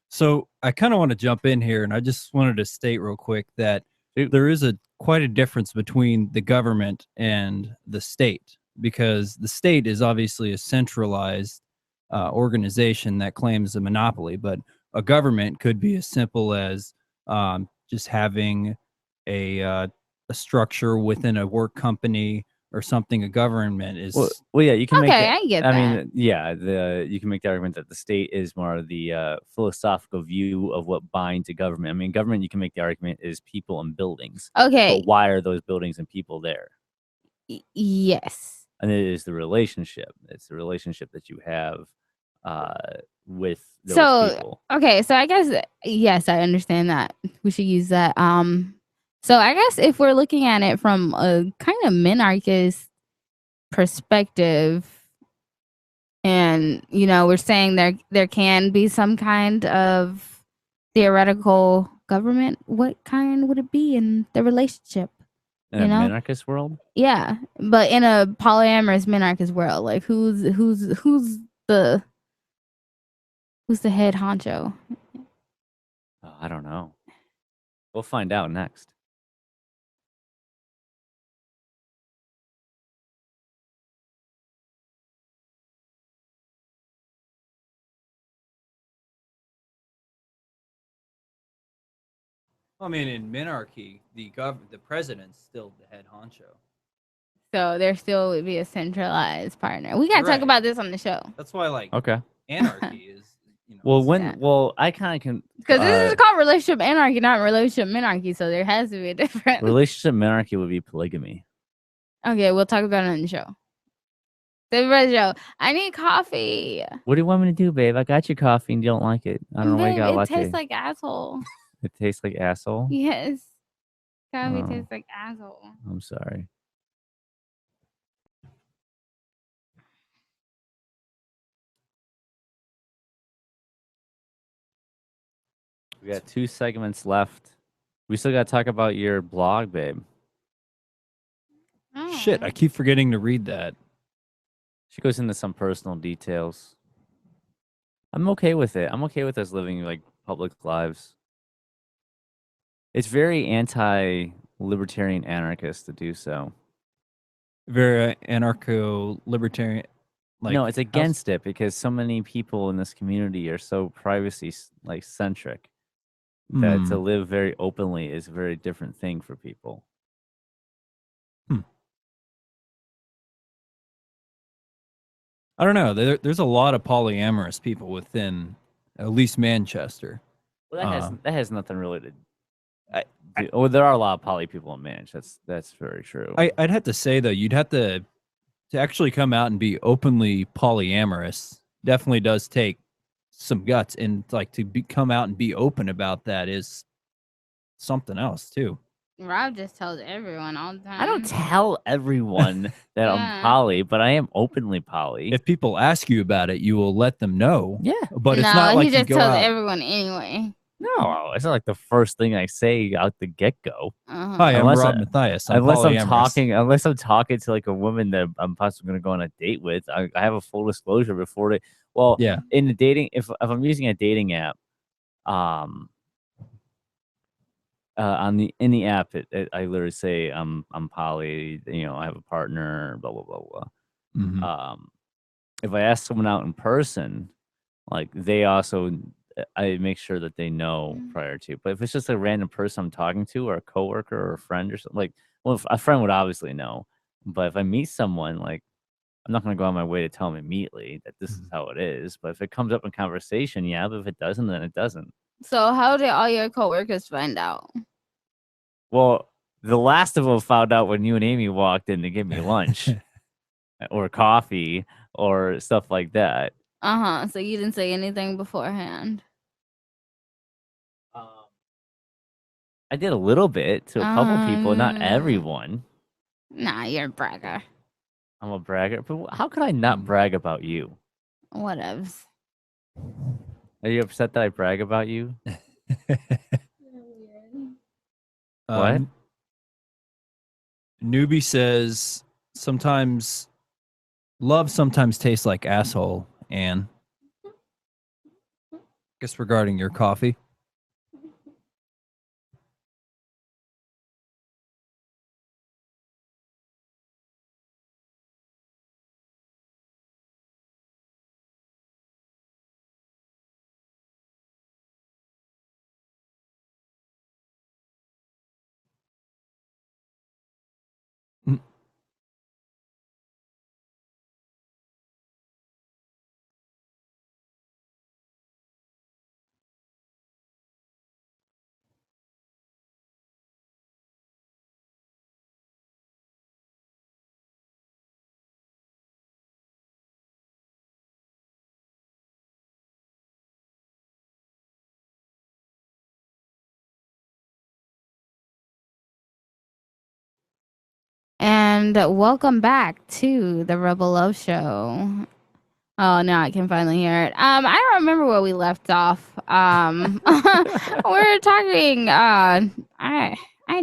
So I kind of want to jump in here, and I just wanted to state real quick that Shoot. there is quite a difference between the government and the state, because the state is obviously a centralized organization that claims a monopoly, but a government could be as simple as just having a structure within a work company or something. A government is Well, yeah, you can make okay, that. I get I that. mean, yeah, you can make the argument that the state is more of the philosophical view of what binds a government. I mean, government, you can make the argument is people and buildings. Okay, But why are those buildings and people there? yes. And it is the relationship. It's the relationship that you have with those people. Okay, so I guess yes, I understand that. We should use that. So I guess if we're looking at it from a kind of minarchist perspective, and we're saying there can be some kind of theoretical government, what kind would it be in the relationship? In a minarchist world? Yeah, but in a polyamorous minarchist world, like who's the head honcho? Oh, I don't know. We'll find out next. I mean, in minarchy, the president's still the head honcho. So there still would be a centralized partner. We gotta Right. talk about this on the show. That's why, like, Okay. anarchy is, Well, I kind of can because this is called relationship anarchy, not relationship minarchy. So there has to be a difference. relationship minarchy would be polygamy. Okay, we'll talk about it on the show. I need coffee. What do you want me to do, babe? I got your coffee and you don't like it. I don't know why you got It lucky. tastes like asshole. It tastes like asshole? Yes. Coffee Oh. tastes like asshole. I'm sorry. We got 2 segments left. We still got to talk about your blog, babe. Oh. shit, I keep forgetting to read that. She goes into some personal details. I'm okay with it. I'm okay with us living like public lives. It's very anti-libertarian anarchist to do so. Very anarcho-libertarian. Like, no, it's against it because so many people in this community are so privacy centric that to live very openly is a very different thing for people. I don't know. There's a lot of polyamorous people within at least Manchester. Well, that has nothing really to. There are a lot of poly people in Manchester. That's very true. I'd have to say though, you'd have to actually come out and be openly polyamorous. Definitely does take some guts, and like to come out and be open about that is something else too. Rob just tells everyone all the time. I don't tell everyone that I'm poly, but I am openly poly. If people ask you about it, you will let them know. Yeah. But it's not like he just you go tells out. everyone anyway. No, it's not like the first thing I say out the get-go. Hi, I'm Unless Rob Mathias. I'm unless polyamorous. unless I'm talking to like a woman that I'm possibly going to go on a date with, I have a full disclosure before it. Well, Yeah. in the dating, if I'm using a dating app, in the app, I literally say I'm poly. You know, I have a partner. Blah blah blah blah. Mhm. If I ask someone out in person, like they also, I make sure that they know prior to. But if it's just a random person I'm talking to, or a coworker, or a friend, or something, like, well, a friend would obviously know. But if I meet someone, like, I'm not going to go on my way to tell them immediately that this is how it is. But if it comes up in conversation, yeah. But if it doesn't, then it doesn't. So how did all your coworkers find out? Well, the last of them found out when you and Amy walked in to give me lunch or coffee or stuff like that. So you didn't say anything beforehand? I did a little bit to a couple people, not everyone. Nah, you're a bragger. I'm a bragger, but how could I not brag about you? Whatevs. Are you upset that I brag about you? What? Newbie says sometimes love sometimes tastes like asshole. And guess regarding your coffee. And welcome back to the Rebel Love Show. Oh, now I can finally hear it. I don't remember where we left off. We're talking. I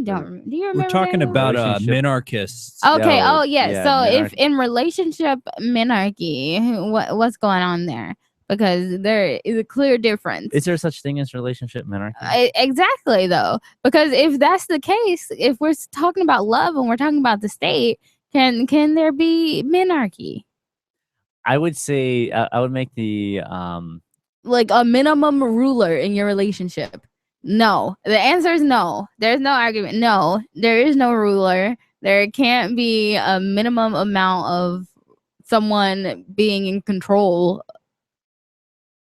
don't. Do you remember? We're talking about minarchists. Okay. Oh, yeah. So if in relationship minarchy, what's going on there? Because there is a clear difference. Is there such thing as relationship minarchy? Exactly, though. Because if that's the case, if we're talking about love and we're talking about the state, can there be minarchy? I would say I would make the like a minimum ruler in your relationship. No, the answer is no. There's no argument. No, there is no ruler. There can't be a minimum amount of someone being in control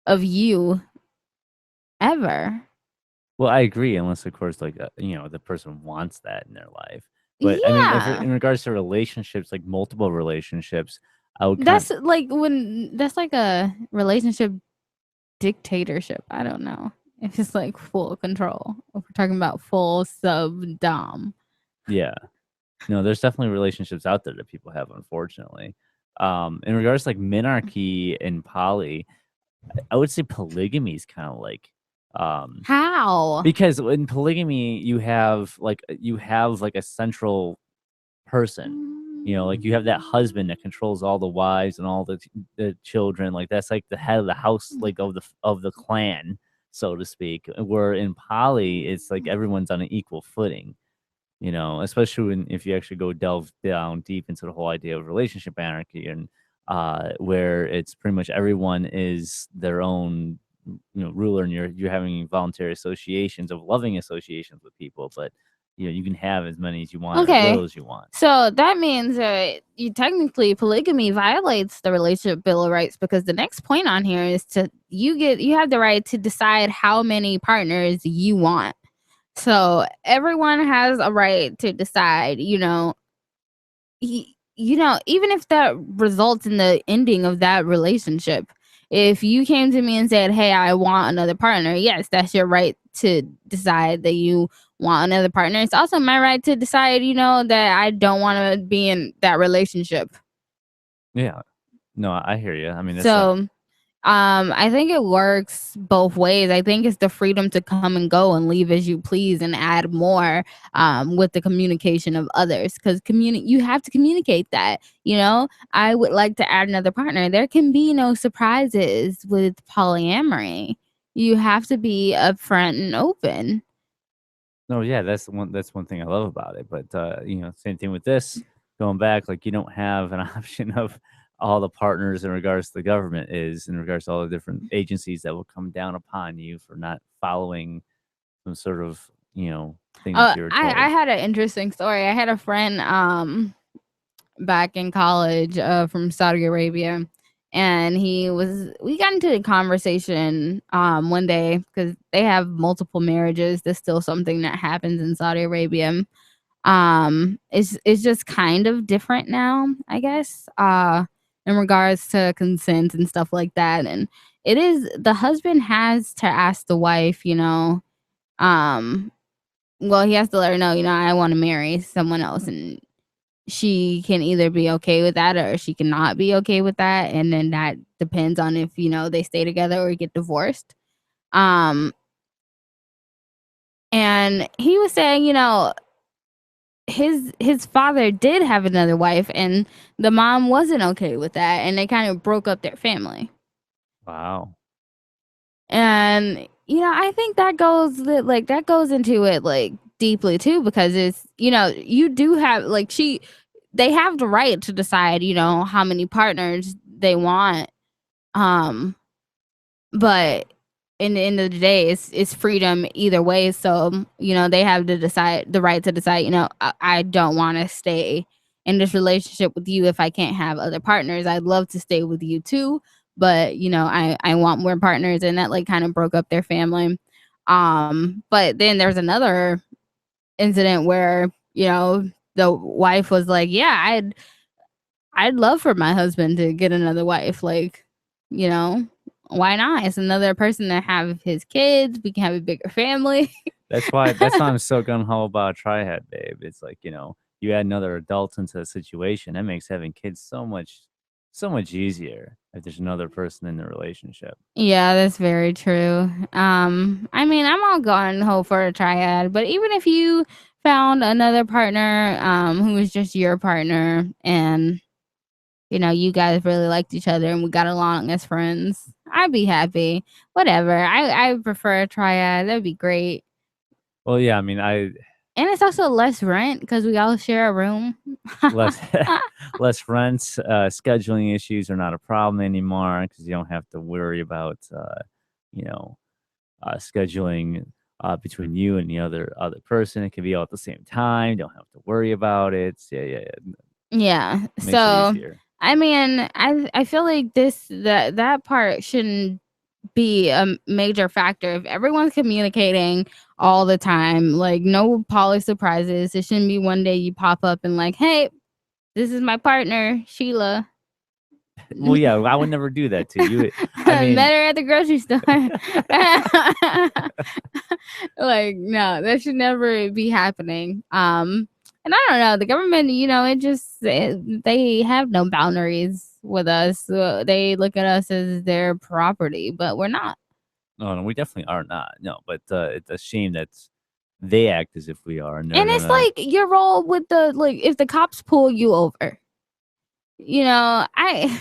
of you ever. Well, I agree, unless of course, like the person wants that in their life. But I mean, if in regards to relationships, like multiple relationships, I would. That's like a relationship dictatorship. I don't know if it's like full control. If we're talking about full sub dom. Yeah, no, there's definitely relationships out there that people have, unfortunately. In regards to like minarchy and poly, I would say polygamy is kind of like how? Because in polygamy you have like a central person. Like you have that husband that controls all the wives and all the children. Like that's like the head of the house, like of the clan, so to speak. Where in poly, it's like everyone's on an equal footing. Especially if you actually go delve down deep into the whole idea of relationship anarchy, and where it's pretty much everyone is their own ruler, and you're having voluntary associations of loving associations with people, but you can have as many as you want, or as little as you want. So that means you technically polygamy violates the relationship bill of rights, because the next point on here is you have the right to decide how many partners you want. So everyone has a right to decide, even if that results in the ending of that relationship, if you came to me and said, hey, I want another partner, yes, that's your right to decide that you want another partner. It's also my right to decide, that I don't want to be in that relationship. Yeah. No, I hear you. I mean, so I think it works both ways. I think it's the freedom to come and go and leave as you please and add more with the communication of others, because you have to communicate that. I would like to add another partner. There can be no surprises with polyamory. You have to be upfront and open. No, yeah, that's one thing I love about it. But same thing with this. Going back, like, you don't have an option of all the partners in regards to the government is in regards to all the different agencies that will come down upon you for not following some sort of thing that you're told. I had an interesting story. I had a friend back in college from Saudi Arabia, and we got into a conversation one day, because they have multiple marriages. That's still something that happens in Saudi Arabia. It's just kind of different now, I guess, in regards to consent and stuff like that. And it is, the husband has to ask the wife, well, he has to let her know, I want to marry someone else, and she can either be okay with that or she cannot be okay with that. And then that depends on if, they stay together or get divorced. And he was saying, his father did have another wife, and the mom wasn't okay with that, and they kind of broke up their family. Wow. And I think that goes into it like deeply too, because it's, you do have they have the right to decide, how many partners they want, but in the end of the day, it's freedom either way. So they have the right to decide, I don't want to stay in this relationship with you if I can't have other partners. I'd love to stay with you too, but I want more partners. And that kind of broke up their family. But then there's another incident where the wife was like, yeah, I'd love for my husband to get another wife. Why not? It's another person to have his kids. We can have a bigger family. That's why I'm so gung-ho about triad, babe. It's like, you add another adult into the situation. That makes having kids so much easier if there's another person in the relationship. Yeah, that's very true. I mean, I'm all gung-ho for a triad, but even if you found another partner who was just your partner, and you guys really liked each other and we got along as friends, I'd be happy. Whatever. I prefer a triad. That'd be great. Well, yeah, I mean, and it's also less rent because we all share a room. less rent. Scheduling issues are not a problem anymore because you don't have to worry about scheduling between you and the other person. It can be all at the same time. Don't have to worry about it. Yeah. Makes so it easier. I mean, I feel like that part shouldn't be a major factor. If everyone's communicating all the time, no poly surprises, it shouldn't be one day you pop up and hey, this is my partner, Sheila. Well, yeah, I would never do that to you. I mean, met her at the grocery store. No, that should never be happening. And I don't know, the government, they have no boundaries with us. They look at us as their property, but we're not. No, we definitely are not. No, but it's a shame that they act as if we are. And it's your role with if the cops pull you over, I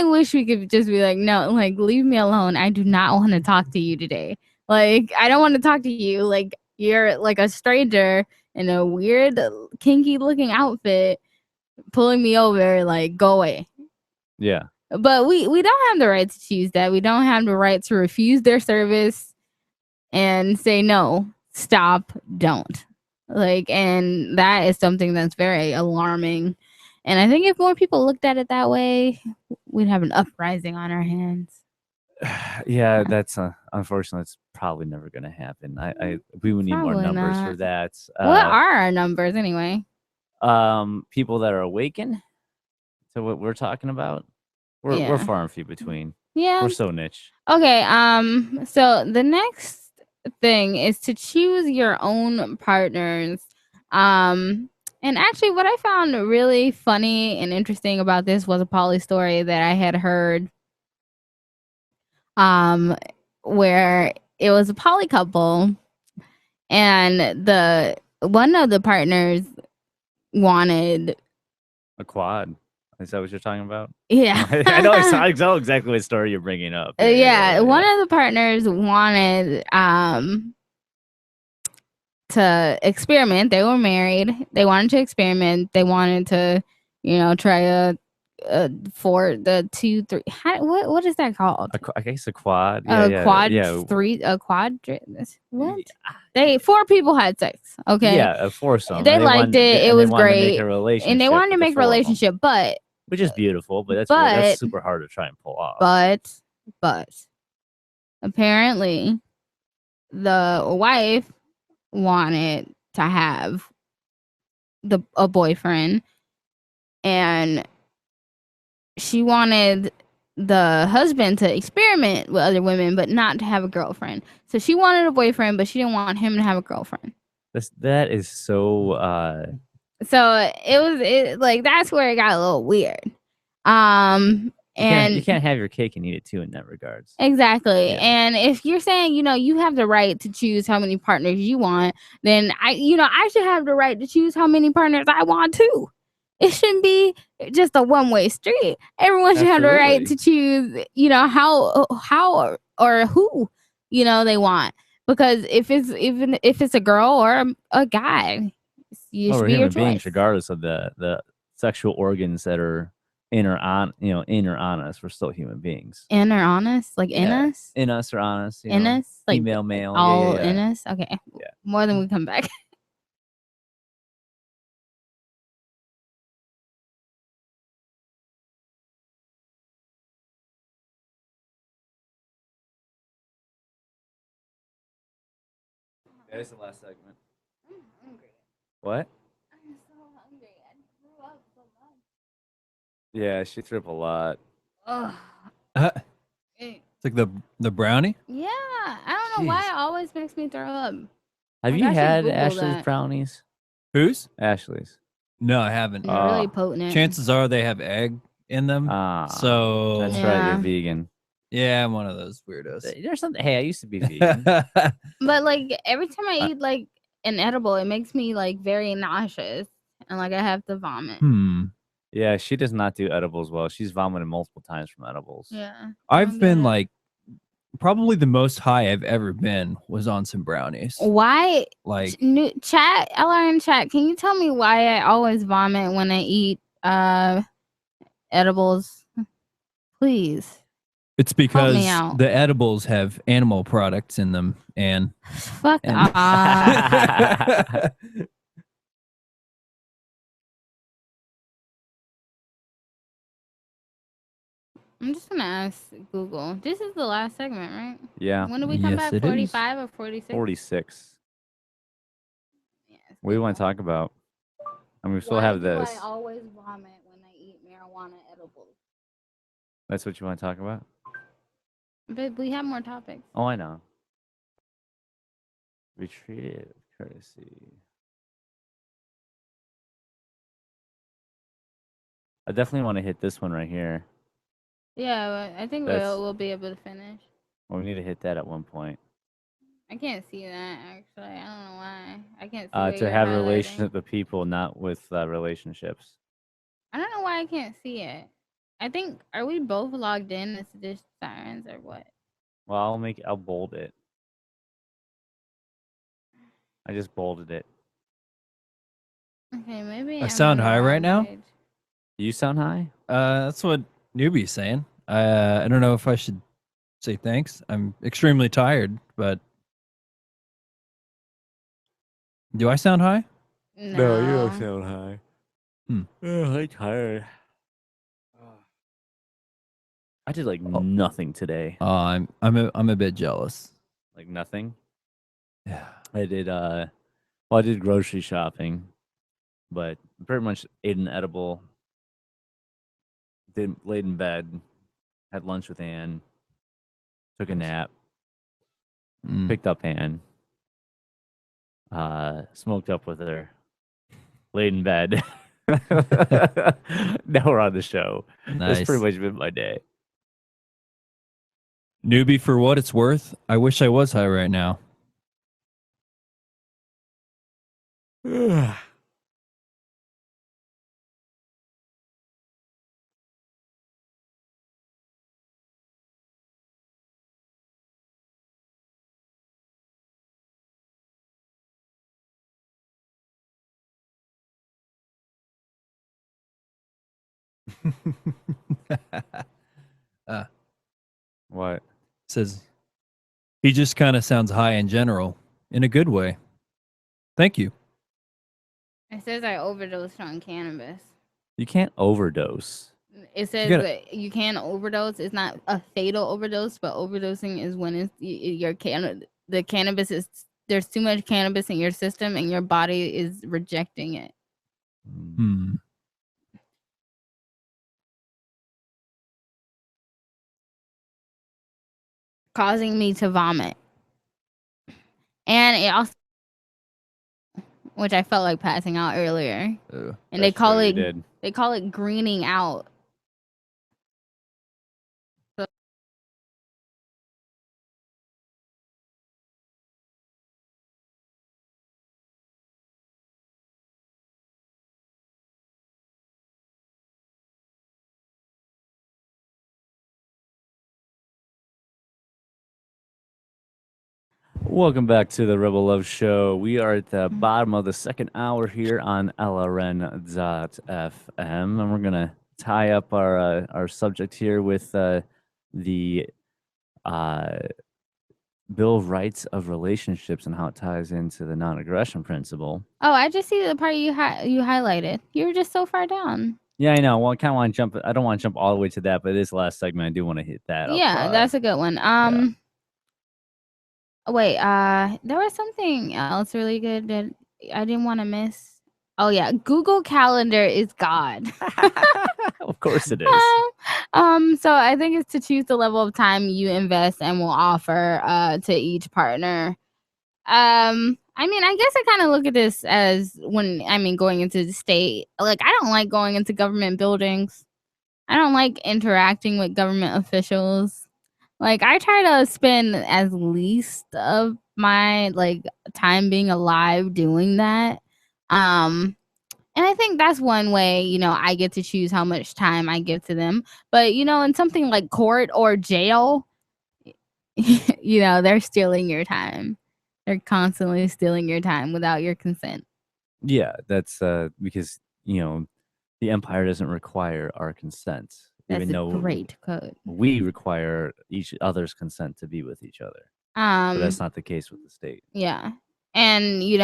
wish we could just be like, no, leave me alone. I do not want to talk to you today. I don't want to talk to you. You're a stranger in a weird, kinky looking outfit pulling me over. Go away. Yeah. But we don't have the right to choose that. We don't have the right to refuse their service and say no, stop, don't. And that is something that's very alarming. And I think if more people looked at it that way, we'd have an uprising on our hands. Yeah, that's unfortunately, it's probably never going to happen. We would need more numbers for that. What are our numbers anyway? People that are awakened to what we're talking about. We're far and few between. Yeah. We're so niche. Okay. So the next thing is to choose your own partners. And actually, what I found really funny and interesting about this was a poly story that I had heard. Where it was a poly couple, and one of the partners wanted a quad. Is that what you're talking about? Yeah. I know exactly what story you're bringing up. Yeah, one of the partners wanted to experiment. They were married. They wanted to experiment. They wanted to, try a 2, 3. What is that called? I guess a quad. Quad 3. A quad. What? 4 people had sex. Okay. Yeah, a foursome. They liked it. It was great. And they wanted to make a relationship, but which is beautiful, but that's super hard to try and pull off. But apparently the wife wanted to have a boyfriend, and she wanted the husband to experiment with other women but not to have a girlfriend. So she wanted a boyfriend, but she didn't want him to have a girlfriend. That is so so that's where it got a little weird. You can't have your cake and eat it too in that regards. Exactly. Yeah. And if you're saying, you have the right to choose how many partners you want, then I should have the right to choose how many partners I want too. It shouldn't be just a one-way street. Everyone should have the right to choose, how or who, they want. Because if it's a girl or a guy, you should be your choice. Beings, regardless of the sexual organs that are in or on us, we're still human beings. In or on us, like in us, in us or on us, in us, like female, male, all in us. Okay, yeah. More than we come back. That is the last segment. I'm hungry. What? I'm so hungry. I threw up so much. Yeah, she threw up a lot. It's like the brownie? Yeah, I don't know why it always makes me throw up. Have you had Ashley's brownies? Whose? Ashley's. No, I haven't. They're really potent. Chances are they have egg in them. So that's right, you're vegan. Yeah, I'm one of those weirdos. There's something. Hey, I used to be vegan. But every time I eat an edible, it makes me very nauseous and I have to vomit. Yeah, she does not do edibles well. She's vomited multiple times from edibles. Yeah. I've been probably the most high I've ever been was on some brownies. Why? Chat, LRN chat, can you tell me why I always vomit when I eat edibles? Please. It's because the edibles have animal products in them, and fuck off. I'm just gonna ask Google. This is the last segment, right? Yeah. When do we come back? 45 or 46? 46. Yes. What do you want to talk about? I mean, we still have this. I always vomit when I eat marijuana edibles. That's what you want to talk about? But we have more topics. Oh, I know. Retrieve courtesy. I definitely want to hit this one right here. Yeah, I think we'll be able to finish. Well, we need to hit that at one point. I can't see that, actually. I don't know why. I can't see to have a relationship with people, not with relationships. I don't know why I can't see it. I think, are we both logged in as dish sirens or what? Well, I'll bold it. I just bolded it. Okay, maybe I sound high right now? You sound high? That's what Newbie's saying. I don't know if I should say thanks. I'm extremely tired, but do I sound high? No, you don't sound high. Oh, I'm tired. I did nothing today. I'm a bit jealous. Like nothing? Yeah. I did I did grocery shopping, but pretty much ate an edible. Laid in bed, had lunch with Ann, took a nap, Mm. picked up Ann, smoked up with her, laid in bed. Now we're on the show. That's Nice. pretty much been my day. Newbie, for what it's worth, I wish I was high right now. What? Says he just kind of sounds high in general, in a good way. Thank you. It says I overdosed on cannabis. You can't overdose. It says that you can overdose. It's not a fatal overdose, but overdosing is when it's the cannabis is there's too much cannabis in your system and your body is rejecting it. Hmm. Causing me to vomit. And it also, which I felt like passing out earlier. And they call it greening out. Welcome back to the Rebel Love Show. We are at the bottom of the second hour here on LRN.FM, and we're gonna tie up our subject here with the Bill of Rights of Relationships and how it ties into the non-aggression principle. Oh, I just see the part you highlighted. You were just so far down. Yeah, I know. Well, I kind of want to jump. I don't want to jump all the way to that, but this last segment, I do want to hit that. Yeah, that's a good one. Yeah. Wait, there was something else really good that I didn't want to miss. Oh yeah, Google Calendar is God. Of course it is. So I think it's to choose the level of time you invest and will offer to each partner. I mean, I guess I kind of look at this as going into the state. Like, I don't like going into government buildings. I don't like interacting with government officials. Like, I try to spend as least of my time being alive doing that. And I think that's one way, I get to choose how much time I give to them. But, in something like court or jail, they're stealing your time. They're constantly stealing your time without your consent. Yeah, that's because, the empire doesn't require our consent. That's even though great code. We require each other's consent to be with each other. But that's not the case with the state. Yeah. And, you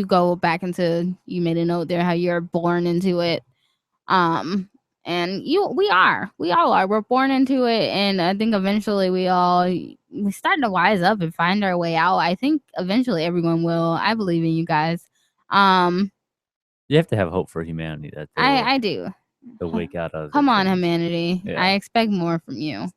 go back into, you made a note there, how you're born into it. And we all are. We're born into it. And I think eventually we start to wise up and find our way out. I think eventually everyone will. I believe in you guys. You have to have hope for humanity. I do. To wake out of. Come on, humanity. Yeah. I expect more from you.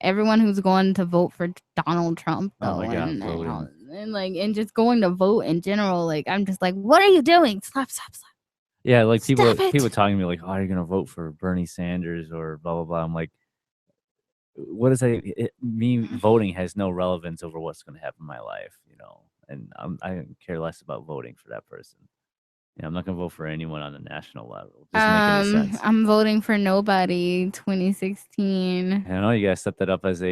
Everyone who's going to vote for Donald Trump, though, and just going to vote in general, I'm just like, what are you doing? Stop. Yeah, people talking to me like, oh, are you gonna vote for Bernie Sanders or blah blah blah? I'm like, what is that? Me voting has no relevance over what's gonna happen in my life, and I care less about voting for that person. I'm not gonna vote for anyone on the national level. Doesn't make any sense. I'm voting for nobody. 2016. I know you guys set that up as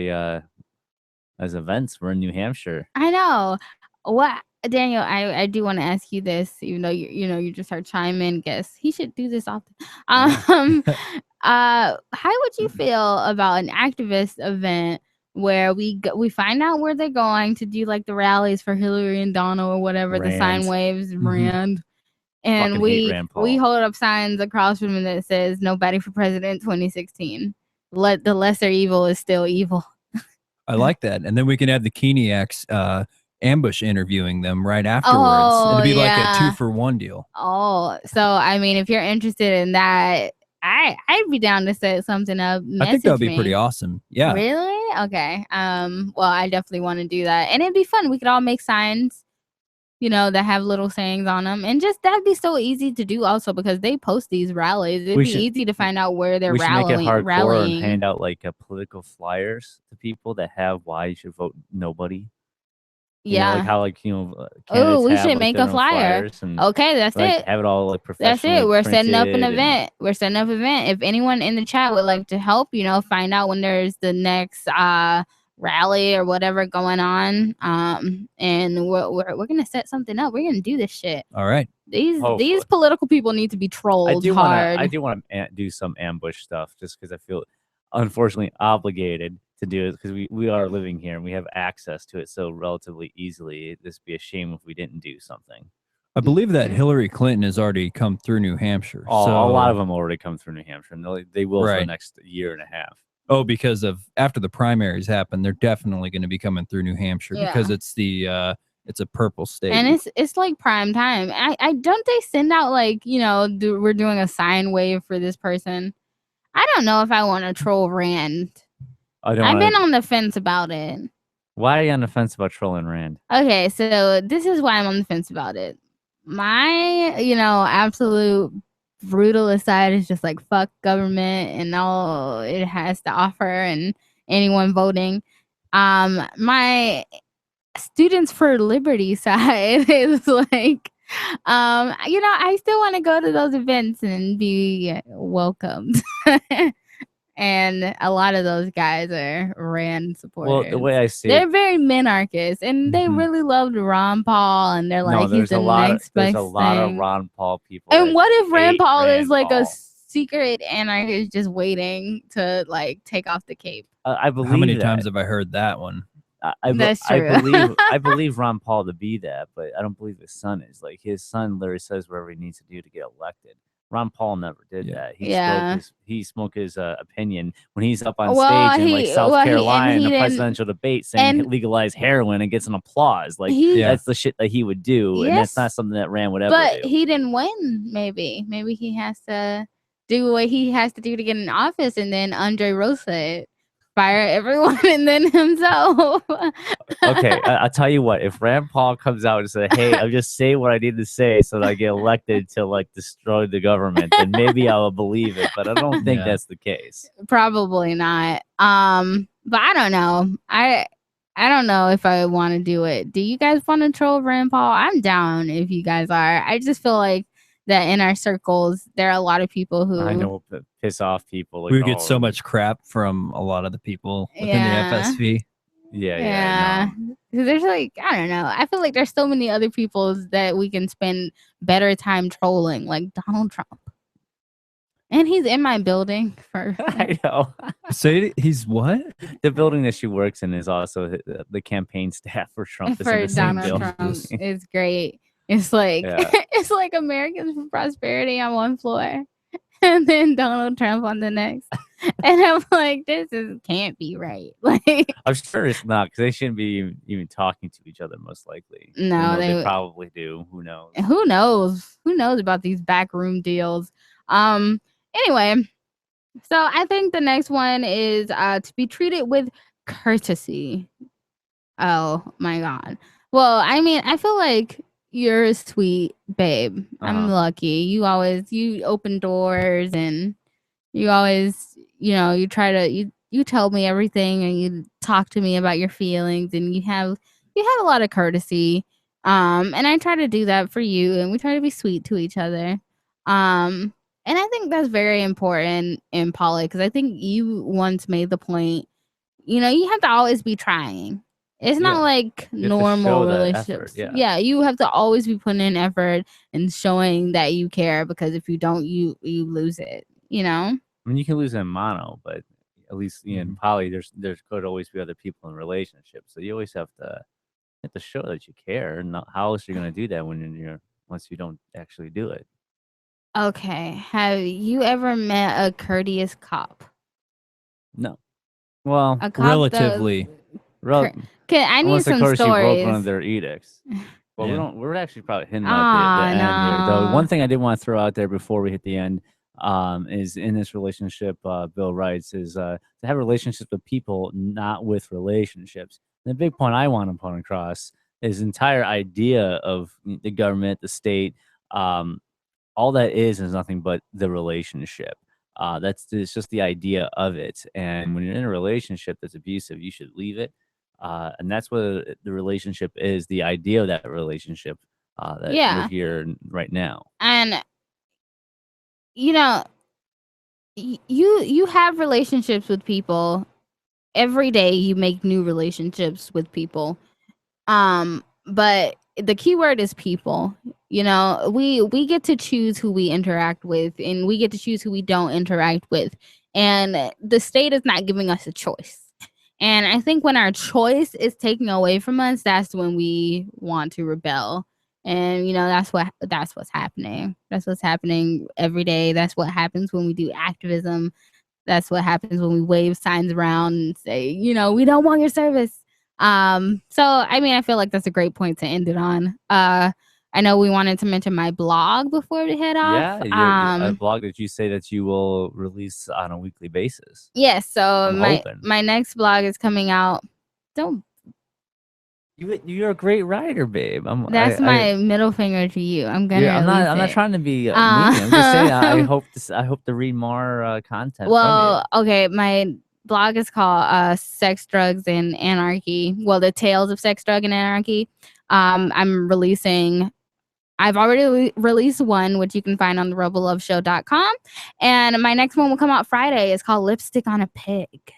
events. We're in New Hampshire. I know. What, Daniel? I do want to ask you this, even though you just start chime in. Guess he should do this often. How would you feel about an activist event where we find out where they're going to do the rallies for Hillary and Donald or whatever, the sine waves, Rand. And we hold up signs across from him that says "Nobody for President 2016." The lesser evil is still evil. I like that, and then we can have the Keeniacs ambush interviewing them right afterwards. It'd be like a 2-for-1 deal. Oh, so I mean, if you're interested in that, I'd be down to set something up. I think that would Message be pretty me. awesome. Yeah. Really? Okay. Well, I definitely want to do that, and it'd be fun. We could all make signs, that have little sayings on them, and just that'd be so easy to do. Also, because they post these rallies, it'd be easy to find out where they're we should make it hardcore rallying. and hand out like political flyers to people that have why you should vote nobody. Yeah, like how oh, we have, should like, make a flyer. Okay, that's it. Have it all like professionally. That's it. We're setting up an printed event. We're setting up an event. If anyone in the chat would like to help, find out when there's the next rally or whatever going on, and we're gonna set something up. We're gonna do this shit. All right. These political people need to be trolled hard. I do want to do some ambush stuff just because I feel unfortunately obligated to do it because we are living here and we have access to it so relatively easily. This would be a shame if we didn't do something. I believe that Hillary Clinton has already come through New Hampshire. A lot of them already come through New Hampshire, and they will for the next year and a half. Oh, because after the primaries happen, they're definitely going to be coming through New Hampshire because it's it's a purple state, and it's like prime time. I don't they send out like we're doing a sine wave for this person. I don't know if I want to troll Rand. I've been on the fence about it. Why are you on the fence about trolling Rand? Okay, so this is why I'm on the fence about it. My absolute brutalist side is just like fuck government and all it has to offer and anyone voting. My Students for Liberty side is like I still want to go to those events and be welcomed. And a lot of those guys are Rand supporters. Well, the way I see they're very minarchists, and they really loved Ron Paul, and they're like, he's the next best thing. There's a lot of Ron Paul people. And what if Rand Paul is like a secret anarchist just waiting to like take off the cape? I believe. How many times have I heard that one? That's true. I believe Ron Paul to be that, but I don't believe his son is. Like his son literally says whatever he needs to do to get elected. Ron Paul never did that. He spoke his opinion when he's up on stage in like South Carolina in the presidential debate saying legalize heroin and gets an applause. Like that's the shit that he would do, and that's not something that Rand would ever do. But he didn't win. Maybe he has to do what he has to do to get in office, and then Andre Rosa fire everyone and then himself. Okay, I'll tell you what. If Rand Paul comes out and says, "Hey, I'm just saying what I need to say so that I get elected to like destroy the government," then maybe I'll believe it. But I don't think that's the case. Probably not. But I don't know. I don't know if I want to do it. Do you guys want to troll Rand Paul? I'm down if you guys are. I just feel like that in our circles, there are a lot of people who I know piss off people. Like, we get so much crap from a lot of the people within the FSV. Yeah. Because there's like, I don't know. I feel like there's so many other people that we can spend better time trolling, like Donald Trump. And he's in my building for. I know. Say he's what? The building that she works in is also the campaign staff for Trump. For Donald Trump. It's great. It's like it's like Americans for Prosperity on one floor, and then Donald Trump on the next. And I'm like, this can't be right. Like, I'm sure it's not because they shouldn't be even talking to each other. Most likely, no, they probably do. Who knows? Who knows? Who knows about these backroom deals? Anyway, so I think the next one is to be treated with courtesy. Oh my God. Well, I mean, I feel like you're a sweet babe. I'm lucky. You open doors and you always, you try to, you tell me everything and you talk to me about your feelings and you have a lot of courtesy. And I try to do that for you and we try to be sweet to each other. And I think that's very important in poly because I think you once made the point, you have to always be trying. It's not like normal relationships. Yeah, you have to always be putting in effort and showing that you care because if you don't, you lose it. I mean, you can lose in mono, but at least in poly, there could always be other people in relationships. So you always have to show that you care. And how else are you going to do that once you don't actually do it? Okay. Have you ever met a courteous cop? No. Well, a cop relatively. Okay, I need some stories. Broke one of their edicts. Well, we're actually probably hitting at the end here. Though one thing I did want to throw out there before we hit the end, is in this relationship. Bill writes is to have relationships with people, not with relationships. And the big point I want to put across is entire idea of the government, the state. All that is nothing but the relationship. It's just the idea of it. And when you're in a relationship that's abusive, you should leave it. And that's what the relationship is, the idea of that relationship that we're here right now. And you know, you have relationships with people every day. You make new relationships with people. But the key word is people. You know, we get to choose who we interact with, and we get to choose who we don't interact with. And the state is not giving us a choice. And I think when our choice is taken away from us, that's when we want to rebel. And you know, that's what's happening. That's what's happening every day. That's what happens when we do activism. That's what happens when we wave signs around and say, you know, we don't want your service. So I mean, I feel like that's a great point to end it on. I know we wanted to mention my blog before we head off. Yeah, a blog that you say that you will release on a weekly basis. Yes, so my next blog is coming out. You're a great writer, babe. That's my middle finger to you. I'm not trying to be mean. I'm just saying I hope to read more content. Well, okay, my blog is called Sex, Drugs, and Anarchy. Well, the Tales of Sex, Drug, and Anarchy. I've already released one, which you can find on the rebelloveshow.com. And my next one will come out Friday. It's called Lipstick on a Pig.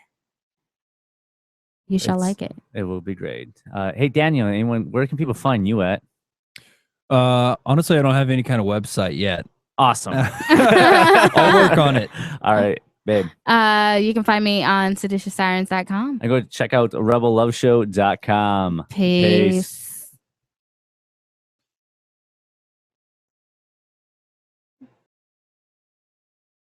You shall like it. It will be great. Hey, Daniel, where can people find you at? Honestly, I don't have any kind of website yet. Awesome. I'll work on it. All right, babe. You can find me on seditioussirens.com. And go check out rebelloveshow.com. Peace.